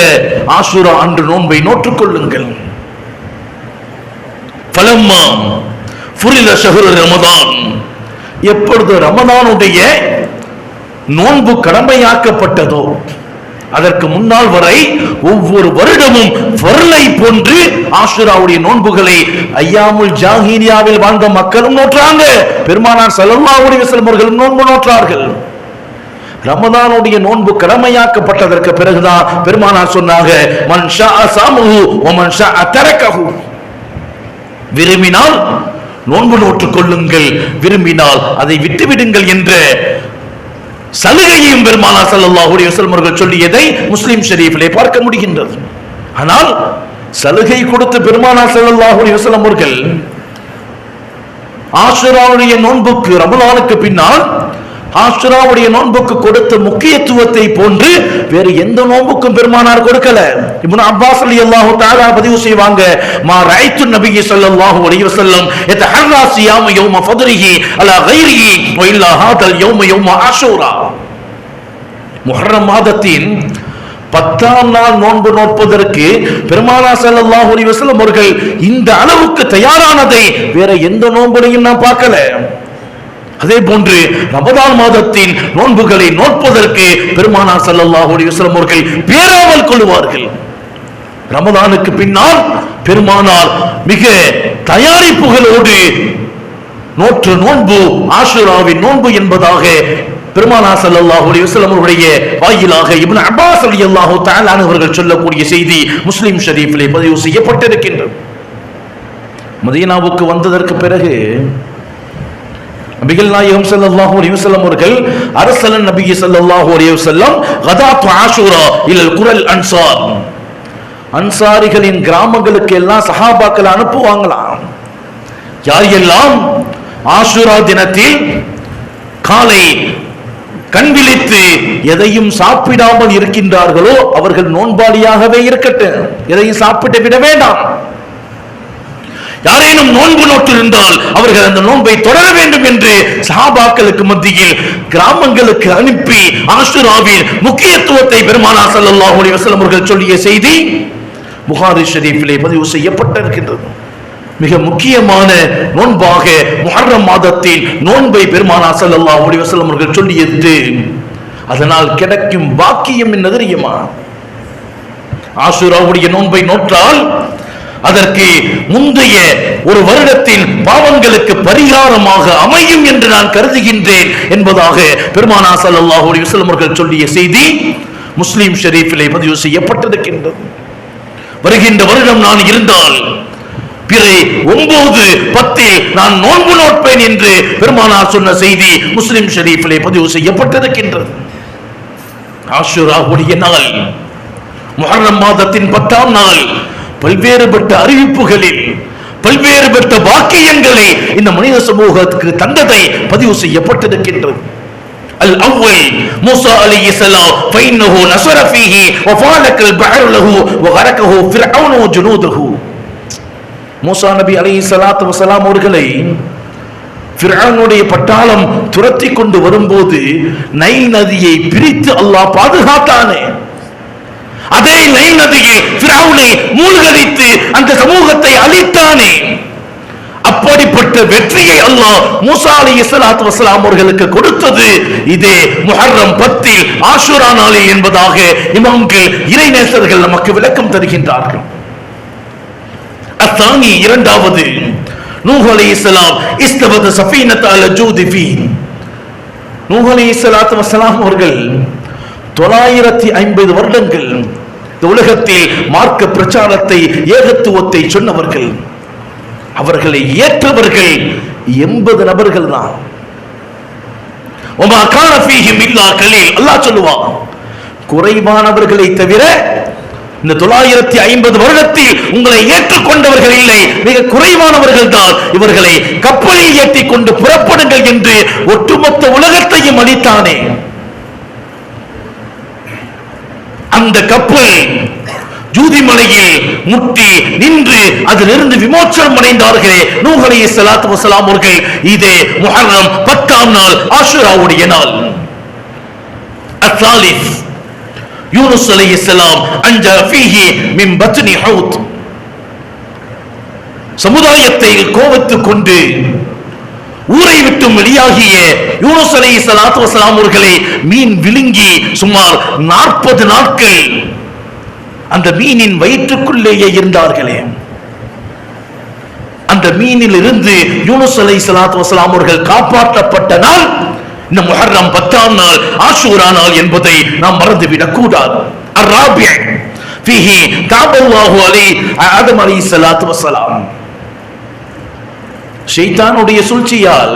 ஆஷுரா அன்று நோன்பை நோற்றுக் கொள்ளுங்கள். ஃபலம்மா ஃபுரில ஷஹ்ரு ரமதான். எப்பொழுது ரமதானுடைய நோன்பு கடமையாக்கப்பட்டதோ அதற்கு முன்னால் வரை ஒவ்வொரு வருடமும் ஃபர்லை போன்று ஆஷுராவுடைய நோன்புகளை ஐயாமுல் ஜாஹிலியாவில் வாழ்ந்த மக்களும் நோற்றாங்க. பெருமானார் ஸல்லல்லாஹு அலைஹி வஸல்லம் அவர்களும் நோன்பு நோற்றார்கள். ரமதானுடைய நோன்பு கடமையாக்கப்பட்டதற்கு பிறகுதான் பெருமானார் சொன்னாங்க, மன் ஷாஅ ஸாமஹு வ மன் ஷாஅ தரகஹு. விரும்பினால் நோன்பு நோற்றுக் கொள்ளுங்கள், விரும்பினால் அதை விட்டுவிடுங்கள் என்ற சலுகையும் பெருமானார் ஸல்லல்லாஹு அலைஹி வஸல்லம் அவர்கள் சொல்லியதை முஸ்லிம் ஷரீஃபிலே பார்க்க முடிகின்றது. ஆனால் சலுகை கொடுத்த பெருமானார் ஸல்லல்லாஹு அலைஹி வஸல்லம் அவர்கள் ஆஷுராவுடைய நோன்புக்கு, ரமலானுக்கு பின்னால் ஆஷுராவுடைய நோன்புக்கு கொடுத்த முக்கியத்துவத்தை போன்று வேறு எந்த நோன்புக்கும் பெருமானார் கொடுக்கல. இப்னு அப்பாஸ் ரலியல்லாஹு தஆலா பதிவு செய்வாங்க, மா ரஅய்து நபிய ஸல்லல்லாஹு அலைஹி வஸல்லம் யதஹர்ரா சியாம யௌம ஃபத்ரிஹி அலா கைரிஹி வ இல்லா ஹாதல் யௌம யௌம ஆஷூரா. முஹர்ரம் மாதத்தின் 10ஆம் நாள் நோன்பு நோற்பதற்கு பெருமானார் ஸல்லல்லாஹு அலைஹி வஸல்லம் அவர்கள் இந்த அளவுக்கு தயாரானதை வேற எந்த நோன்புலையும் நான் பார்க்கல. அதே போன்று ரமதான் மாதத்தின் நோன்புகளை நோற்பதற்கு பெருமானார் ஸல்லல்லாஹு அலைஹி வஸல்லம் அவர்கள் பேராவல் கொள்வார்கள். ரமலானுக்கு பின்னால் பெருமானார் மிக தயாரிப்புகளோடு நோற்று நோன்பு ஆஷுராவின் நோன்பு என்பதாக பெருமானார் ஸல்லல்லாஹு அலைஹி வஸல்லம் அவருடைய வாயிலாக இப்னு அப்பாஸ் ரலியல்லாஹு தஆலா அவர்கள் சொல்லக்கூடிய செய்தி முஸ்லிம் ஷரீஃபிலே பதிவு செய்யப்பட்டிருக்கின்றது. மதீனாவுக்கு வந்ததற்கு பிறகு நபிகள் நாயகம் ஸல்லல்லாஹு அலைஹி வஸல்லம் அவர்கள் அரசலன் நபி ஸல்லல்லாஹு அலைஹி வஸல்லம் கதாத் ஆஷூரா இலல் குரல் அன்சார், அன்சாரிகளின் கிராமங்களுக்கு எல்லாம் சஹாபாக்களை அனுப்புவாங்களாம். யார் எல்லாம் ஆஷூரா தினத்தில் காலை கண் விழித்து எதையும் சாப்பிடாமல் இருக்கின்றார்களோ அவர்கள் நோன்பாளியாகவே இருக்கட்டும், எதையும் சாப்பிட்டு விட வேண்டாம். யாரேனும் நோன்பு நோட்டிருந்தால் அவர்கள் அந்த நோன்பை தொடர வேண்டும் என்று சஹாபாக்களுக்கு மத்தியில் கிராமங்களுக்கு அனுப்பி ஆஷுராவின் முக்கியத்துவத்தை பெருமானார் ஸல்லல்லாஹு அலைஹி வஸல்லம் அவர்கள் சொல்லிய செய்தி புகாரி ஷரீஃபிலே பதிவு செய்யப்பட்டிருக்கின்றது. மிக முக்கியமான நோன்பாக முஹர்ரம் மாதத்தின் நோன்பை பெருமானார் ஸல்லல்லாஹு அலைஹி வஸல்லம் அவர்கள் சொல்லியது. அதனால் கிடைக்கும் பாக்கியம் என்ன தெரியுமா? ஆஷுராவுடைய நோன்பை நோற்றால் அதற்கு முந்தைய ஒரு வருடத்தின் பாவங்களுக்கு பரிகாரமாக அமையும் என்று நான் கருதுகின்றேன் என்பதாக பெருமானார் ஸல்லல்லாஹு அலைஹி வஸல்லம் அவர்கள் சொல்லிய செய்தி முஸ்லிம் ஷரீஃபிலே பதிவு செய்யப்பட்டிருக்கின்றது. வருகின்ற வருடம் நான் இருந்தால் பிறை 9, 10 நான் நோன்பு நோட்பேன் என்று பெருமானார் சொன்ன செய்தி முஸ்லிம் ஷரீஃபிலே பதிவு செய்யப்பட்டிருக்கின்றது. ஆஷுராவுடைய நாள் முஹர்ரம் மாதத்தின் 10ஆம் நாள் பல்வேறுபட்ட அறிவிப்புகளில் பல்வேறுபட்ட வாக்கியங்களை இந்த மனித சமூகத்துக்கு தந்ததை பதிவு செய்யப்பட்டிருக்கின்றது. அல் அவ்வல் மூசா அலைஹிஸ்ஸலாம் ஃபைன்னஹு நஸர ஃபீஹி வஃபாலக்கல் பஹர் லஹு வகரகஹு ஃபிர்அவுன் வஜுனூதுஹு. மூசா நபி அலைஹிஸ்ஸலாத்து வஸலாம் அவர்களை ஃபிர்அவுனுடைய பட்டாளம் துரத்தி கொண்டு வரும்போது நைல் நதியை பிரித்து அல்லாஹ் பாதுகாத்தானே, அதே நைல் நதியை ஃபிரௌனை மூழ்கடித்து அந்த சமூகத்தை அழித்தானே. அப்படிப்பட்ட வெற்றியை அல்லாஹ் மூசா அலைஹிஸ்ஸலாத்து வஸலாம் அவர்களுக்கு கொடுத்தது இதே முஹர்ரம் 10 ஆஷூரா நாளில் என்பதாக இமாம்கள் இறைநேசர்கள் நமக்கு விளக்கம் தருகின்றார்கள். அத்தானி இரண்டாவது நூஹ் அலைஹிஸ்ஸலாம் இஸ்தவத சஃபீனத அல ஜூதி ஃபீ. நூஹ் அலைஹிஸ்ஸலாத்து வஸலாம் அவர்கள் 950 வருடங்கள் இந்த உலகத்தில் மார்க்க பிரச்சாரத்தை ஏகத்துவத்தை சொன்னவர்கள். அவர்களை ஏற்றவர்கள் 80 நபர்கள் தான். வமா கான ஃபீஹிம் இல்லா கலீல். அல்லாஹ் சொல்லுவான், குறைவானவர்களை தவிர இந்த 950 வருடத்தில் உங்களை ஏற்றுக்கொண்டவர்கள் இல்லை, மிக குறைவானவர்கள் தான். இவர்களை கப்பலில் ஏற்றிக் கொண்டு புறப்படுங்கள் என்று ஒட்டுமொத்த உலகத்தையும் அளித்தானே. அந்த கப்பல் ஜூதி மலையில் முட்டி நின்று அதிலிருந்து விமோச்சனம் அடைந்தார்களே நூஹ் அலைஹிஸ்ஸலாத்து வஸலாம் அவர்கள் இதே முஹர்ரம் 10ஆம் நாள் ஆஷுராவுடைய நாள். அஸ்ஸாலிஸ் யூனுஸ் அலைஹிஸ்ஸலாம் அன்ஜா ஃபீஹி மின் பத்னி ஹூத். சமுதாயத்தை கோபத்துக் கொண்டு ஊரை விட்டு வெளியாகிய யூனுஸ் அலைஹிஸ்ஸலாத்து வஸலாம் அவர்களை மீன் விழுங்கி சுமார் 40 நாட்கள் அந்த மீனின் வயிற்றுக்குள்ளேயே இருந்தார்களே. அந்த மீனில் இருந்து யூனுஸ் அலைஹிஸ்ஸலாத்து வஸலாம் அவர்கள் காப்பாற்றப்பட்ட நாள் இந்த முஹர்ரம் 10ஆம் நாள் ஆஷூரா நாள் என்பதை நாம் மறந்துவிடக் கூடாது. அர்-ராபி' ஃபீஹி தஅபல்லாஹு அலைஹி ஆதம் அலைஹிஸ்ஸலாத்து வஸலாம். ஷைத்தானுடைய சூழ்ச்சியால்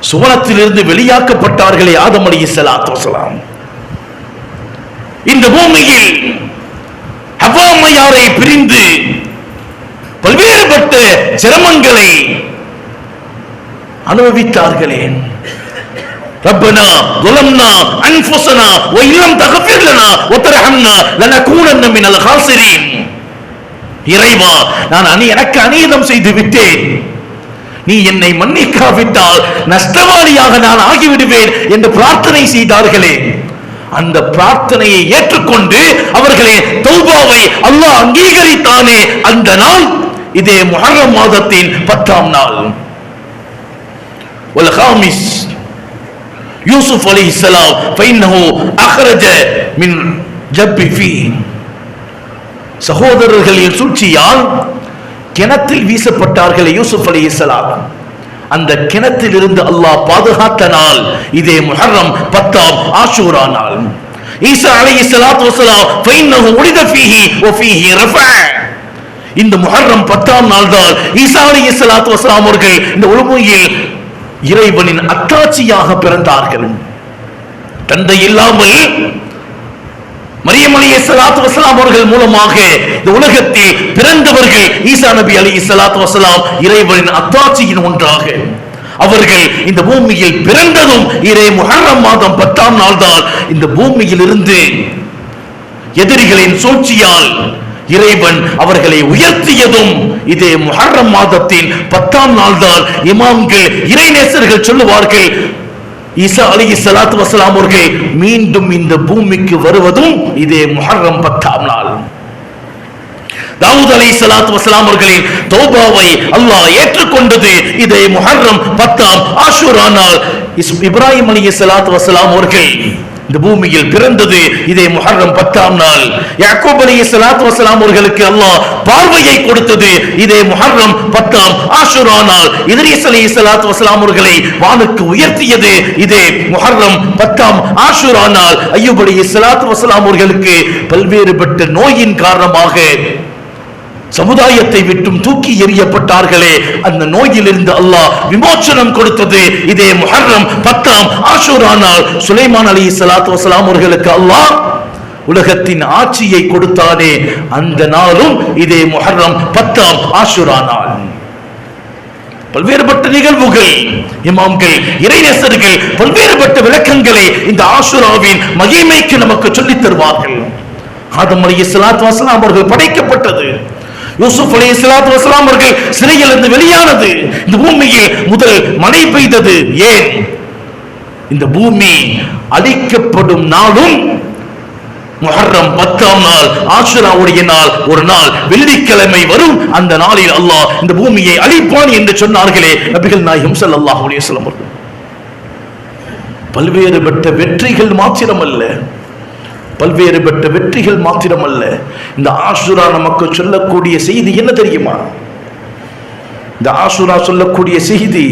சுவனத்திலிருந்து வெளியாக்கப்பட்டார்களே ஆதம் அலைஹிஸ்ஸலாத்து வஸலாம். இந்த பூமியில் ஹவ்வா அம்மையாரை பிரிந்து பல்வேறுபட்ட சிரமங்களை அனுபவித்தார்களே. ரப்பனா ظلمنا انفسنا وان لم تغفر لنا وترحمنا لنكونن من الخاسرين. இறைவா, நான் எனக்கு அநீதம் செய்து விட்டேன், நீ என்னை மன்னிக்காவிட்டால் நஷ்டவாளியாக நான் ஆகிவிடுவேன் என்று பிரார்த்தனை செய்தார்களே. அந்த பிரார்த்தனையை ஏற்றுக்கொண்டு அவர்களே தௌபாவை அல்லாஹ் அங்கீகரித்தானே அந்த நாள் இதே முஹர்ரம் மாதத்தின் 10ஆம் நாள். والخامس يوسف عليه السلام فإنه أخرج من جب فيه. சகோதரர்களின் சூழ்ச்சியால் கிணத்தில் வீசப்பட்டார்கள் யூசுப் அலைஹிஸ்ஸலாம். அந்த கிணத்தில் இருந்து அல்லாஹ் பாதுகாத்த நாள் இதே முஹர்ரம் 10ஆம் ஆஷூரா நாள். ஈசா அலைஹிஸ்ஸலாத்து வஸலாம் ஃபைன்னஹு உலித ஃபீஹி வ ஃபீஹி ரஃபஅ. இந்த முஹர்ரம் 10ஆம் நாள் தான் ஈசா அலைஹிஸ்ஸலாத்து வஸலாம் அவர்கள் இந்த உலகில் இறைவனின் அத்தாட்சியாக பிறந்தார்கள். தந்தை இல்லாமல் மரியம் அலைஹிஸ்ஸலாத்து வஸலாம் அவர்கள் மூலமாக இந்த உலகத்தில் பிறந்தவர்கள் ஈசா நபி அலைஹிஸ்ஸலாத்து வஸலாம் இறைவனின் அத்தாட்சியின் ஒன்றாக. அவர்கள் இந்த பூமியில் பிறந்ததும் இதே முஹர்ரம் மாதம் 10ஆம் நாள் தான். இந்த பூமியில் இருந்து எதிரிகளின் சூழ்ச்சியால் இறைவன் அவர்களை உயர்த்தியதும் இதே முஹர்ரம் மாதத்தின் 10ஆம் நாள் தான். இமாம்கள் இறைநேசர்கள் சொல்லுவார்கள், ஈசா அலைஹிஸ்ஸலாத்து வஸலாம் அவர்கள் மீண்டும் இந்த பூமிக்கு வருவதும் இதே முஹர்ரம் 10ஆம் நாள். தாவூத் அலைஹிஸ்ஸலாத்து வஸலாம் அவர்களின் தௌபாவை அல்லாஹ் ஏற்றுக்கொண்டது இதே முஹர்ரம் 10ஆம் ஆஷூரா நாள். இப்ராஹிம் அலைஹிஸ்ஸலாத்து வஸலாம் அவர்கள் இந்த பூமியில் பிறந்தது இதே முஹர்ரம் 10ஆம் நாள். யாக்கூப் அலைஹிஸ்ஸலாத்து வஸலாம் அவர்களுக்கு அல்லாஹ் பார்வையை கொடுத்தது இதே முஹர்ரம் 10ஆம் ஆஷூரா நாள். இத்ரீஸ் அலைஹிஸ்ஸலாத்து வஸலாம் அவர்களை வானுக்கு உயர்த்தியது இதே முஹர்ரம் 10ஆம் ஆஷூரா நாள். அய்யூப் அலைஹிஸ்ஸலாத்து வஸலாம் அவர்களுக்கு பல்வேறுபட்ட நோயின் காரணமாக சமுதாயத்தை விட்டும் தூக்கி எறியப்பட்டார்களே, அந்த நோயிலிருந்து அல்லாஹ் விமோசனம் கொடுத்தது இதே முஹர்ரம் 10ஆம் ஆஷூரா நாள். சுலைமான் அலைஹிஸ்ஸலாத்து வஸலாம் அவர்களுக்கு அல்லாஹ் உலகத்தின் ஆட்சியை கொடுத்தானே, அந்த நாளும் இதே முஹர்ரம் 10ஆம் ஆஷூரா நாள். பல்வேறுபட்ட நிகழ்வுகள், இமாம்கள் இறைநேசர்கள் பல்வேறுபட்ட விளக்கங்களை இந்த ஆஷூராவின் மகிமைக்கு நமக்கு சொல்லித் தருவார்கள். ஆதம் அலைஹிஸ்ஸலாத்து வஸலாம் அவர்கள் படைக்கப்பட்டது, யூசுப் அலைஹிஸ்ஸலாத்து வஸலாம் அவர்கள் சிறையில் இருந்து வெளியானது, இந்த பூமியில் முதல் மழை பெய்தது. ஏன்? இந்த பூமி அழிக்கப்படும் நாளும் முஹர்ரம் 10ஆம் நாள், ஆஷூராவுடைய நாள். ஒரு நாள் வெள்ளிக்கிழமை வரும், அந்த நாளில் அல்லாஹ் இந்த பூமியை அழிப்பான் என்று சொன்னார்களே நபிகள் நாயகம் ஸல்லல்லாஹு அலைஹி வஸல்லம் அவர்கள். பல்வேறுபட்ட வெற்றிகள் மாத்திரமல்ல, பல்வேறுபட்ட வெற்றிகள் மாத்திரமல்ல, இந்த ஆஷூரா நமக்கு சொல்லக்கூடிய செய்தி என்ன தெரியுமா? இந்த ஆஷூரா சொல்லக்கூடிய செய்தி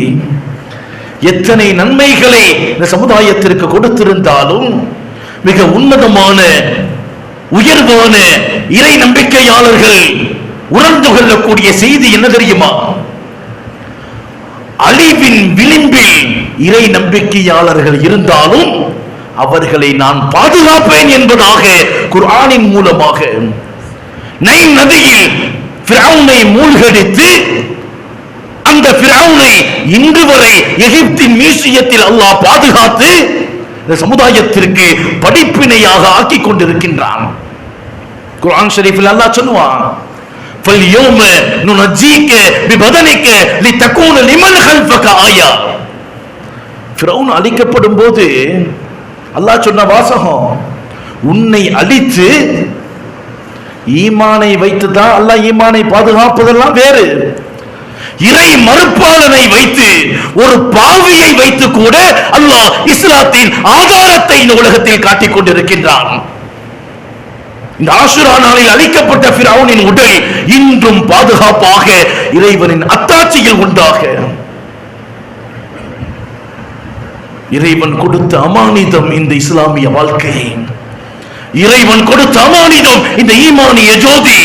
எத்தனை நன்மைகளை இந்த சமுதாயத்திற்கு கொடுத்திருந்தாலும் மிக உன்னதமான உயர்வான இறை நம்பிக்கையாளர்கள் உணர்ந்து கொள்ளக்கூடிய செய்தி என்ன தெரியுமா? அழிவின் விளிம்பில் இறை நம்பிக்கையாளர்கள் இருந்தாலும் அவர்களை நான் பாதுகாப்பேன் என்பதாக குர்ஆனின் மூலமாக நைல் நதியில் ஃபிரௌனை மூழ்கடித்து அந்த ஃபிரௌனை இன்று வரை எகிப்தின் மியூசியத்தில் அல்லாஹ் பாதுகாத்து இந்த சமுதாயத்திற்கு படிப்பினையாக ஆக்கி கொண்டிருக்கின்றான். குர்ஆன் ஷரீஃபில் அல்லாஹ் சொல்லுவான், فَالْيَوْمَ نُنَجِّيكَ بِبَدَنِكَ لِتَكُونَ لِمَنْ خَلْفَكَ آيَةً. ஃபிரௌன் அழிக்கப்படும் போது அல்லாஹ் சொன்ன வாசகம், உன்னை அழித்து ஈமானை வைத்துதான் அல்லாஹ் ஈமானை பாதுகாப்பதெல்லாம் வேறு. இறை மறுப்பாளனை வைத்து, ஒரு பாவியை வைத்து கூட அல்லாஹ் இஸ்லாத்தின் ஆதாரத்தை இந்த உலகத்தில் காட்டிக் கொண்டிருக்கின்றான். இந்த ஆஷூரா நாளில் அழிக்கப்பட்ட ஃபிரௌனின் உடல் இன்றும் பாதுகாப்பாக இறைவனின் அத்தாட்சியில் உண்டாக. இறைவன் கொடுத்த அமானிதம் இந்த இஸ்லாமிய வாழ்க்கை, இறைவன் கொடுத்த அமானிதம் இந்த ஈமானிய ஜோதி.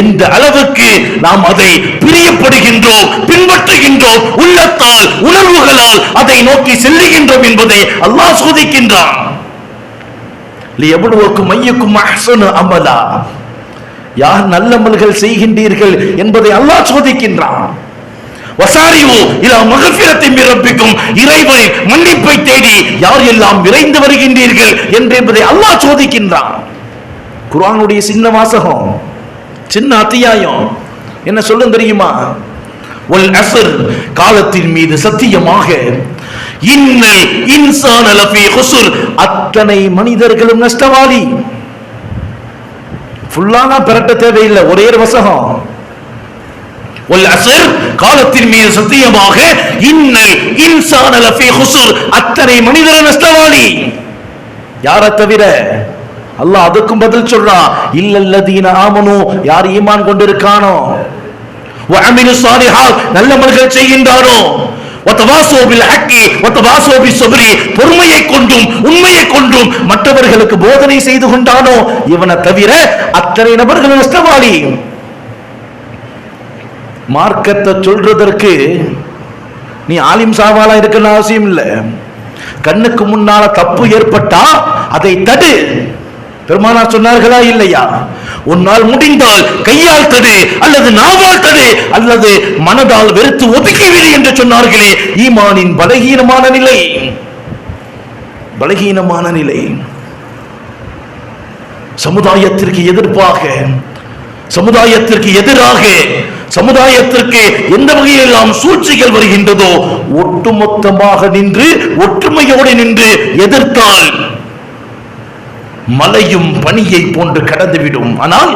எந்த அளவுக்கு நாம் அதை பிரியப்படுகின்றோம், பின்பற்றுகின்றோம், உள்ளத்தால் உணர்வுகளால் அதை நோக்கி செல்லுகின்றோம் என்பதை அல்லாஹ் சோதிக்கின்றான். லியப்லுவக்கும் ஐயுக்கும் அஹ்ஸனு அமலா, யார் நல்ல அமல்கள் செய்கின்றீர்கள் என்பதை அல்லாஹ் சோதிக்கின்றான். வசாரிவு இலா மக்ஃபிரத்தின் மின் ரப்பிக்கும், இறைவனின் மன்னிப்பை தேடி யார் எல்லாம் விரைந்து வருகின்றீர்கள் என்பதை அல்லாஹ் சோதிக்கின்றான். குர்ஆனுடைய சின்ன வாசகம், சின்ன அத்தியாயம் என்ன சொல்லும் தெரியுமா? வல் அஸ்ர், காலத்தின் மீது சத்தியமாக, இன்னல் இன்சான லஃபீ குஸ்ர், அத்தனை மனிதர்களும் நஷ்டவாளி. ஃபுல்லானா பெரட்ட தேவையில்லை, ஒரே ஒரு வசகம். வல் அஸ்ர், காலத்தின் மீது சத்தியமாக, இன்னல் இன்சான லஃபீ குஸ்ர், அத்தனை மனிதர்கள் நஷ்டவாளி. யாரை தவிர? அல்லாஹ் அதுக்கும் பதில் சொல்றான், இல்லல்லதீன ஆமனு, யார் ஈமான் கொண்டிருக்கானோ, வஅமிலு ஸாலிஹாத், நல்ல அமல்கள் செய்கின்றானோ, வதவாஸோ பில் ஹக்கி வதவாஸோ பிஸ்ஸப்ரி, பொறுமையை கொண்டும் உண்மையை கொண்டும் மற்றவர்களுக்கு போதனை செய்து கொண்டானோ, இவனை தவிர அத்தனை நபர்கள் நஷ்டவாளி. மார்க்கத்தை சொல்றதற்கு நீ ஆலிம் சாவாலா இருக்கணும் அவசியம் இல்லை. கண்ணுக்கு முன்னால தப்பு ஏற்பட்டா அதை தடு. பெருமானார் சொன்னார்களா இல்லையா? உன்னால் முடிந்தால் கையால் தடு, அல்லது நாவால் தடு, அல்லது மனதால் வெறுத்து ஒதுக்கிவிடு என்று சொன்னார்களே. ஈமானின் பலகீனமான நிலை, பலகீனமான நிலை. சமுதாயத்திற்கு எதிர்ப்பாக, சமுதாயத்திற்கு எதிராக, சமுதாயத்திற்கு எந்த வகையெல்லாம் சூழ்ச்சிகள் வருகின்றதோ ஒட்டுமொத்தமாக நின்று ஒற்றுமையோடு நின்று எதிர்த்தால் மலையும் பனியை போன்று கடந்துவிடும். ஆனால்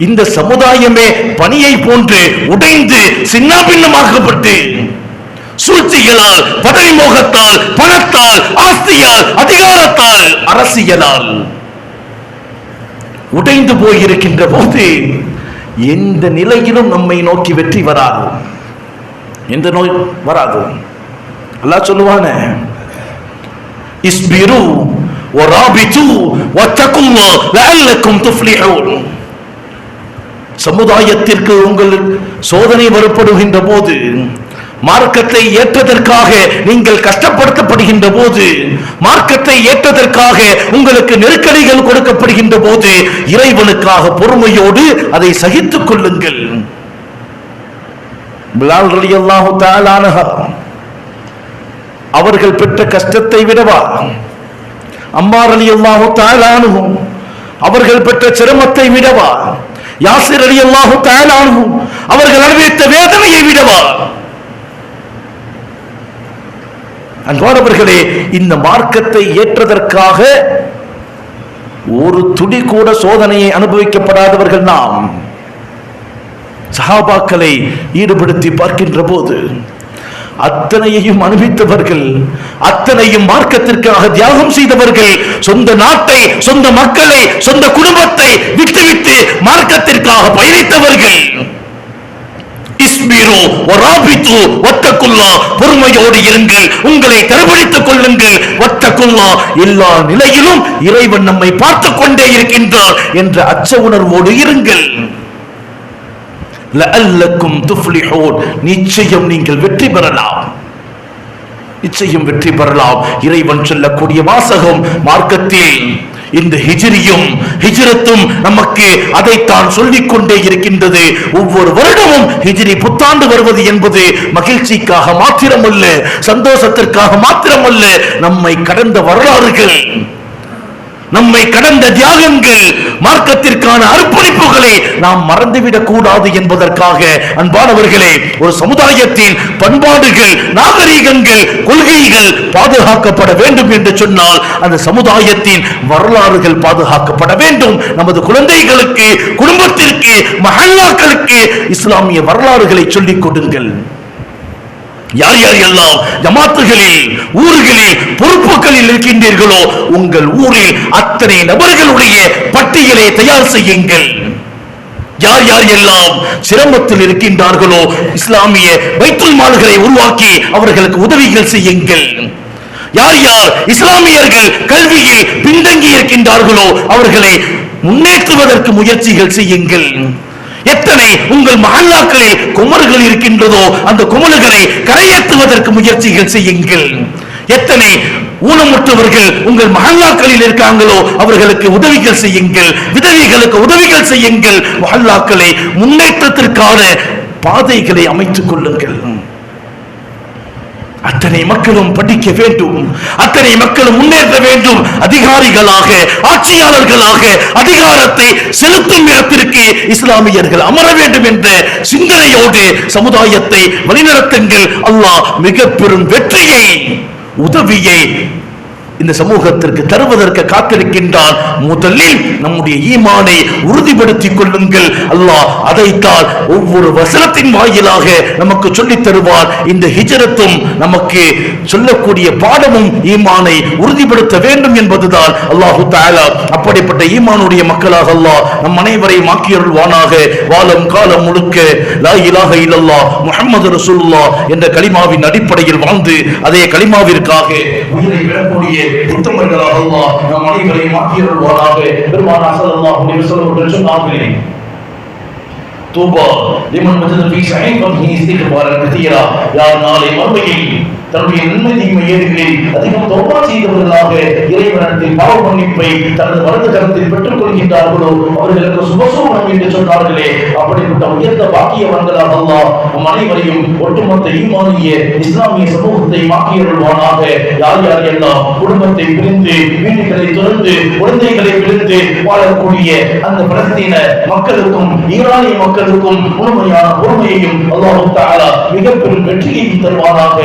இந்த சமுதாயமே பனியை போன்று உடைந்து சின்னாபின்னமாக்கப்பட்டு சூழ்ச்சிகளால், பதவி மோகத்தால், பணத்தால், ஆஸ்தியால், அதிகாரத்தால், அரசியலால் உடைந்து போயிருக்கின்ற போது எந்த நிலையிலும் நம்மை நோக்கி வெற்றி வராது. எந்த நோய் வராது. அல்லாஹ் சொல்லுவானே, இஸ்பிரு வராபிது வத்தகுல்லாஹ் லஅல்லக்கும் துஃப்லிஹூன். சமுதாயத்திற்கு உங்கள் சோதனை வரப்படுகின்ற போது, மார்க்கத்தை ஏற்றதற்காக நீங்கள் கஷ்டப்படுத்தப்படுகின்ற போது, மார்க்கத்தை ஏற்றதற்காக உங்களுக்கு நெருக்கடிகள் கொடுக்கப்படுகின்ற போது இறைவனுக்காக பொறுமையோடு அதை சகித்துக் கொள்ளுங்கள். பிலால் ரலியல்லாஹு தஆலா அன்ஹு அவர்கள் பெற்ற கஷ்டத்தை விடவா, அம்மார் ரலியல்லாஹு தஆலா அன்ஹு அவர்கள் பெற்ற சிரமத்தை விடவா, யாசிர் ரலியல்லாஹு தஆலா அன்ஹு அவர்கள் அனுபவித்த வேதனையை விடவா? அன்பானவர்களே, இந்த மார்க்கத்தை ஏற்றதற்காக ஒரு துளி கூட சோதனையை அனுபவிக்கப்படாதவர்கள் நாம். சஹாபாக்களை ஈடுபடுத்தி பார்க்கின்ற போது அத்தனையையும் அனுபவித்தவர்கள், அத்தனையும் மார்க்கத்திற்காக தியாகம் செய்தவர்கள், சொந்த நாட்டை, சொந்த மக்களை, சொந்த குடும்பத்தை விட்டுவிட்டு மார்க்கத்திற்காக பயணித்தவர்கள். இஸ்பிரு வராபிது வத்தகுல்லாஹ், பொறுமையோடு இருங்கள், உங்களை தரவழித்துக் கொள்ளுங்கள். வத்தகுல்லாஹ், எல்லா நிலையிலும் இறைவன் நம்மை பார்த்துக் கொண்டே இருக்கின்றார் என்ற அச்ச உணர்வோடு இருங்கள். லஅல்லக்கும் துஃப்லிஹூன், நிச்சயம் நீங்கள் வெற்றி பெறலாம், நிச்சயம் வெற்றி பெறலாம். இறைவன் சொல்லக்கூடிய வாசகம் மார்க்கத்தில் இந்த ஹிஜ்ரியும் ஹிஜ்ரத்தும் நமக்கு அதைத்தான் சொல்லிக் கொண்டே இருக்கின்றது. ஒவ்வொரு வருடமும் ஹிஜ்ரி புத்தாண்டு வருவது என்பது மகிழ்ச்சிக்காக மாத்திரமல்ல, சந்தோஷத்திற்காக மாத்திரமல்ல, நம்மை கடந்த வரலாறுகள், நம்மை கடந்த தியாகங்கள், மார்க்கத்திற்கான அர்ப்பணிப்புகளை நாம் மறந்துவிடக் கூடாது என்பதற்காக. அன்பானவர்களே, ஒரு சமுதாயத்தின் பண்பாடுகள், நாகரீகங்கள், கொள்கைகள் பாதுகாக்கப்பட வேண்டும் என்று சொன்னால் அந்த சமுதாயத்தின் வரலாறுகள் பாதுகாக்கப்பட வேண்டும். நமது குழந்தைகளுக்கு, குடும்பத்திற்கு, மஹல்லாக்களுக்கு இஸ்லாமிய வரலாறுகளை சொல்லிக் கொடுங்கள். யார் யார் எல்லாம் ஜமாத்துகளில், ஊர்களில் பொறுப்புகளில் இருக்கின்றீர்களோ உங்கள் ஊரில் அத்தனை நபர்களுடைய பட்டியலை தயார் செய்யுங்கள். யார் யார் எல்லாம் சிரமத்தில் இருக்கின்றார்களோ இஸ்லாமிய பைத்துல் மால்களை உருவாக்கி அவர்களுக்கு உதவிகள் செய்யுங்கள். யார் யார் இஸ்லாமியர்கள் கல்வியில் பின்தங்கி இருக்கின்றார்களோ அவர்களை முன்னேற்றுவதற்கு முயற்சிகள் செய்யுங்கள். எத்தனை உங்கள் மஹல்லாக்களில் குமர்கள் இருக்கின்றதோ அந்த குமர்களை கரையேற்றுவதற்கு முயற்சிகள் செய்யுங்கள். எத்தனை ஊனமுற்றவர்கள் உங்கள் மஹல்லாக்களில் இருக்காங்களோ அவர்களுக்கு உதவிகள் செய்யுங்கள். விதவைகளுக்கு உதவிகள் செய்யுங்கள். மஹல்லாக்களை முன்னேற்றத்திற்கான பாதைகளை அமைத்துக் கொள்ளுங்கள். அத்தனை மக்களும் படிக்க வேண்டும், அத்தனை மக்களும் முன்னேற்ற வேண்டும். அதிகாரிகளாக, ஆட்சியாளர்களாக அதிகாரத்தை செலுத்தும் இடத்திற்கு இஸ்லாமியர்கள் அமர வேண்டும் என்ற சிந்தனையோடு சமுதாயத்தை வழிநடத்துங்கள். அல்லாஹ் மிக பெரும் வெற்றியை, உதவியை இந்த சமூகத்திற்கு தருவதற்கு காத்திருக்கின்றான். முதலில் நம்முடைய ஈமானை உறுதிப்படுத்திக் கொள்ளுங்கள். அல்லாஹ் அதைத்தான் ஒவ்வொரு வசனத்தின் வாயிலாக நமக்கு சொல்லித் தருவார். இந்த ஹிஜ்ரத்தும் நமக்கு சொல்லக்கூடிய பாடமும் ஈமானை உறுதிப்படுத்த வேண்டும் என்பதுதான். அல்லாஹு தஆலா அப்படிப்பட்ட ஈமானுடைய மக்களாக அல்லாஹ் நம் அனைவரையும் ஆக்கியருள்வானாக. வாழும் காலம் முழுக்க லா இலாஹ இல்லல்லாஹ் முஹம்மது ரசூலுல்லாஹ் என்ற கலிமாவின் அடிப்படையில் வாழ்ந்து அதே கலிமாவிற்காக உயிரை விடக்கூடிய உத்தமர்களாக அல்லாஹ் நம் அனைவரையும் ஆக்கியருள்வானாக. பெருமானார் ஸல்லல்லாஹு அலைஹி வஸல்லம் அவர்கள் சொன்னார்களே, தூபா லிமன் வஜத ஃபீ ஸஹீஃபஹி இஸ்திக்பாரன் கதீரா. யார் நாளை மறுமையில் தன்னுடைய நன்மை தீமை ஏடுகளில் அதிகம் தௌபா செய்தவர்களாக இறைவனிடத்தில் பாவ மன்னிப்பை தனது வலது கரத்தில் பெற்றுக் கொள்கின்றார்களோ அவர்களுக்கு சுபசோபனம் என்று சொன்னார்களே, அப்படிப்பட்ட உயர்ந்த பாக்கியவன்களாக அல்லாஹ் நம் அனைவரையும் ஒட்டுமொத்த ஈமானிய இஸ்லாமிய சமூகத்தை மாக்கியருள்வானாக. யார் யார் எல்லாம் குடும்பத்தை பிரிந்து வீடுகளை துறந்து குழந்தைகளை பிரிந்து வாழக்கூடிய அந்த பலஸ்தீன மக்களுக்கும் ஈரானிய மக்களுக்கும் முழுமையான பொறுமையையும் அல்லாஹ் தஆலா மிக பெரும் வெற்றியை தருவானாக.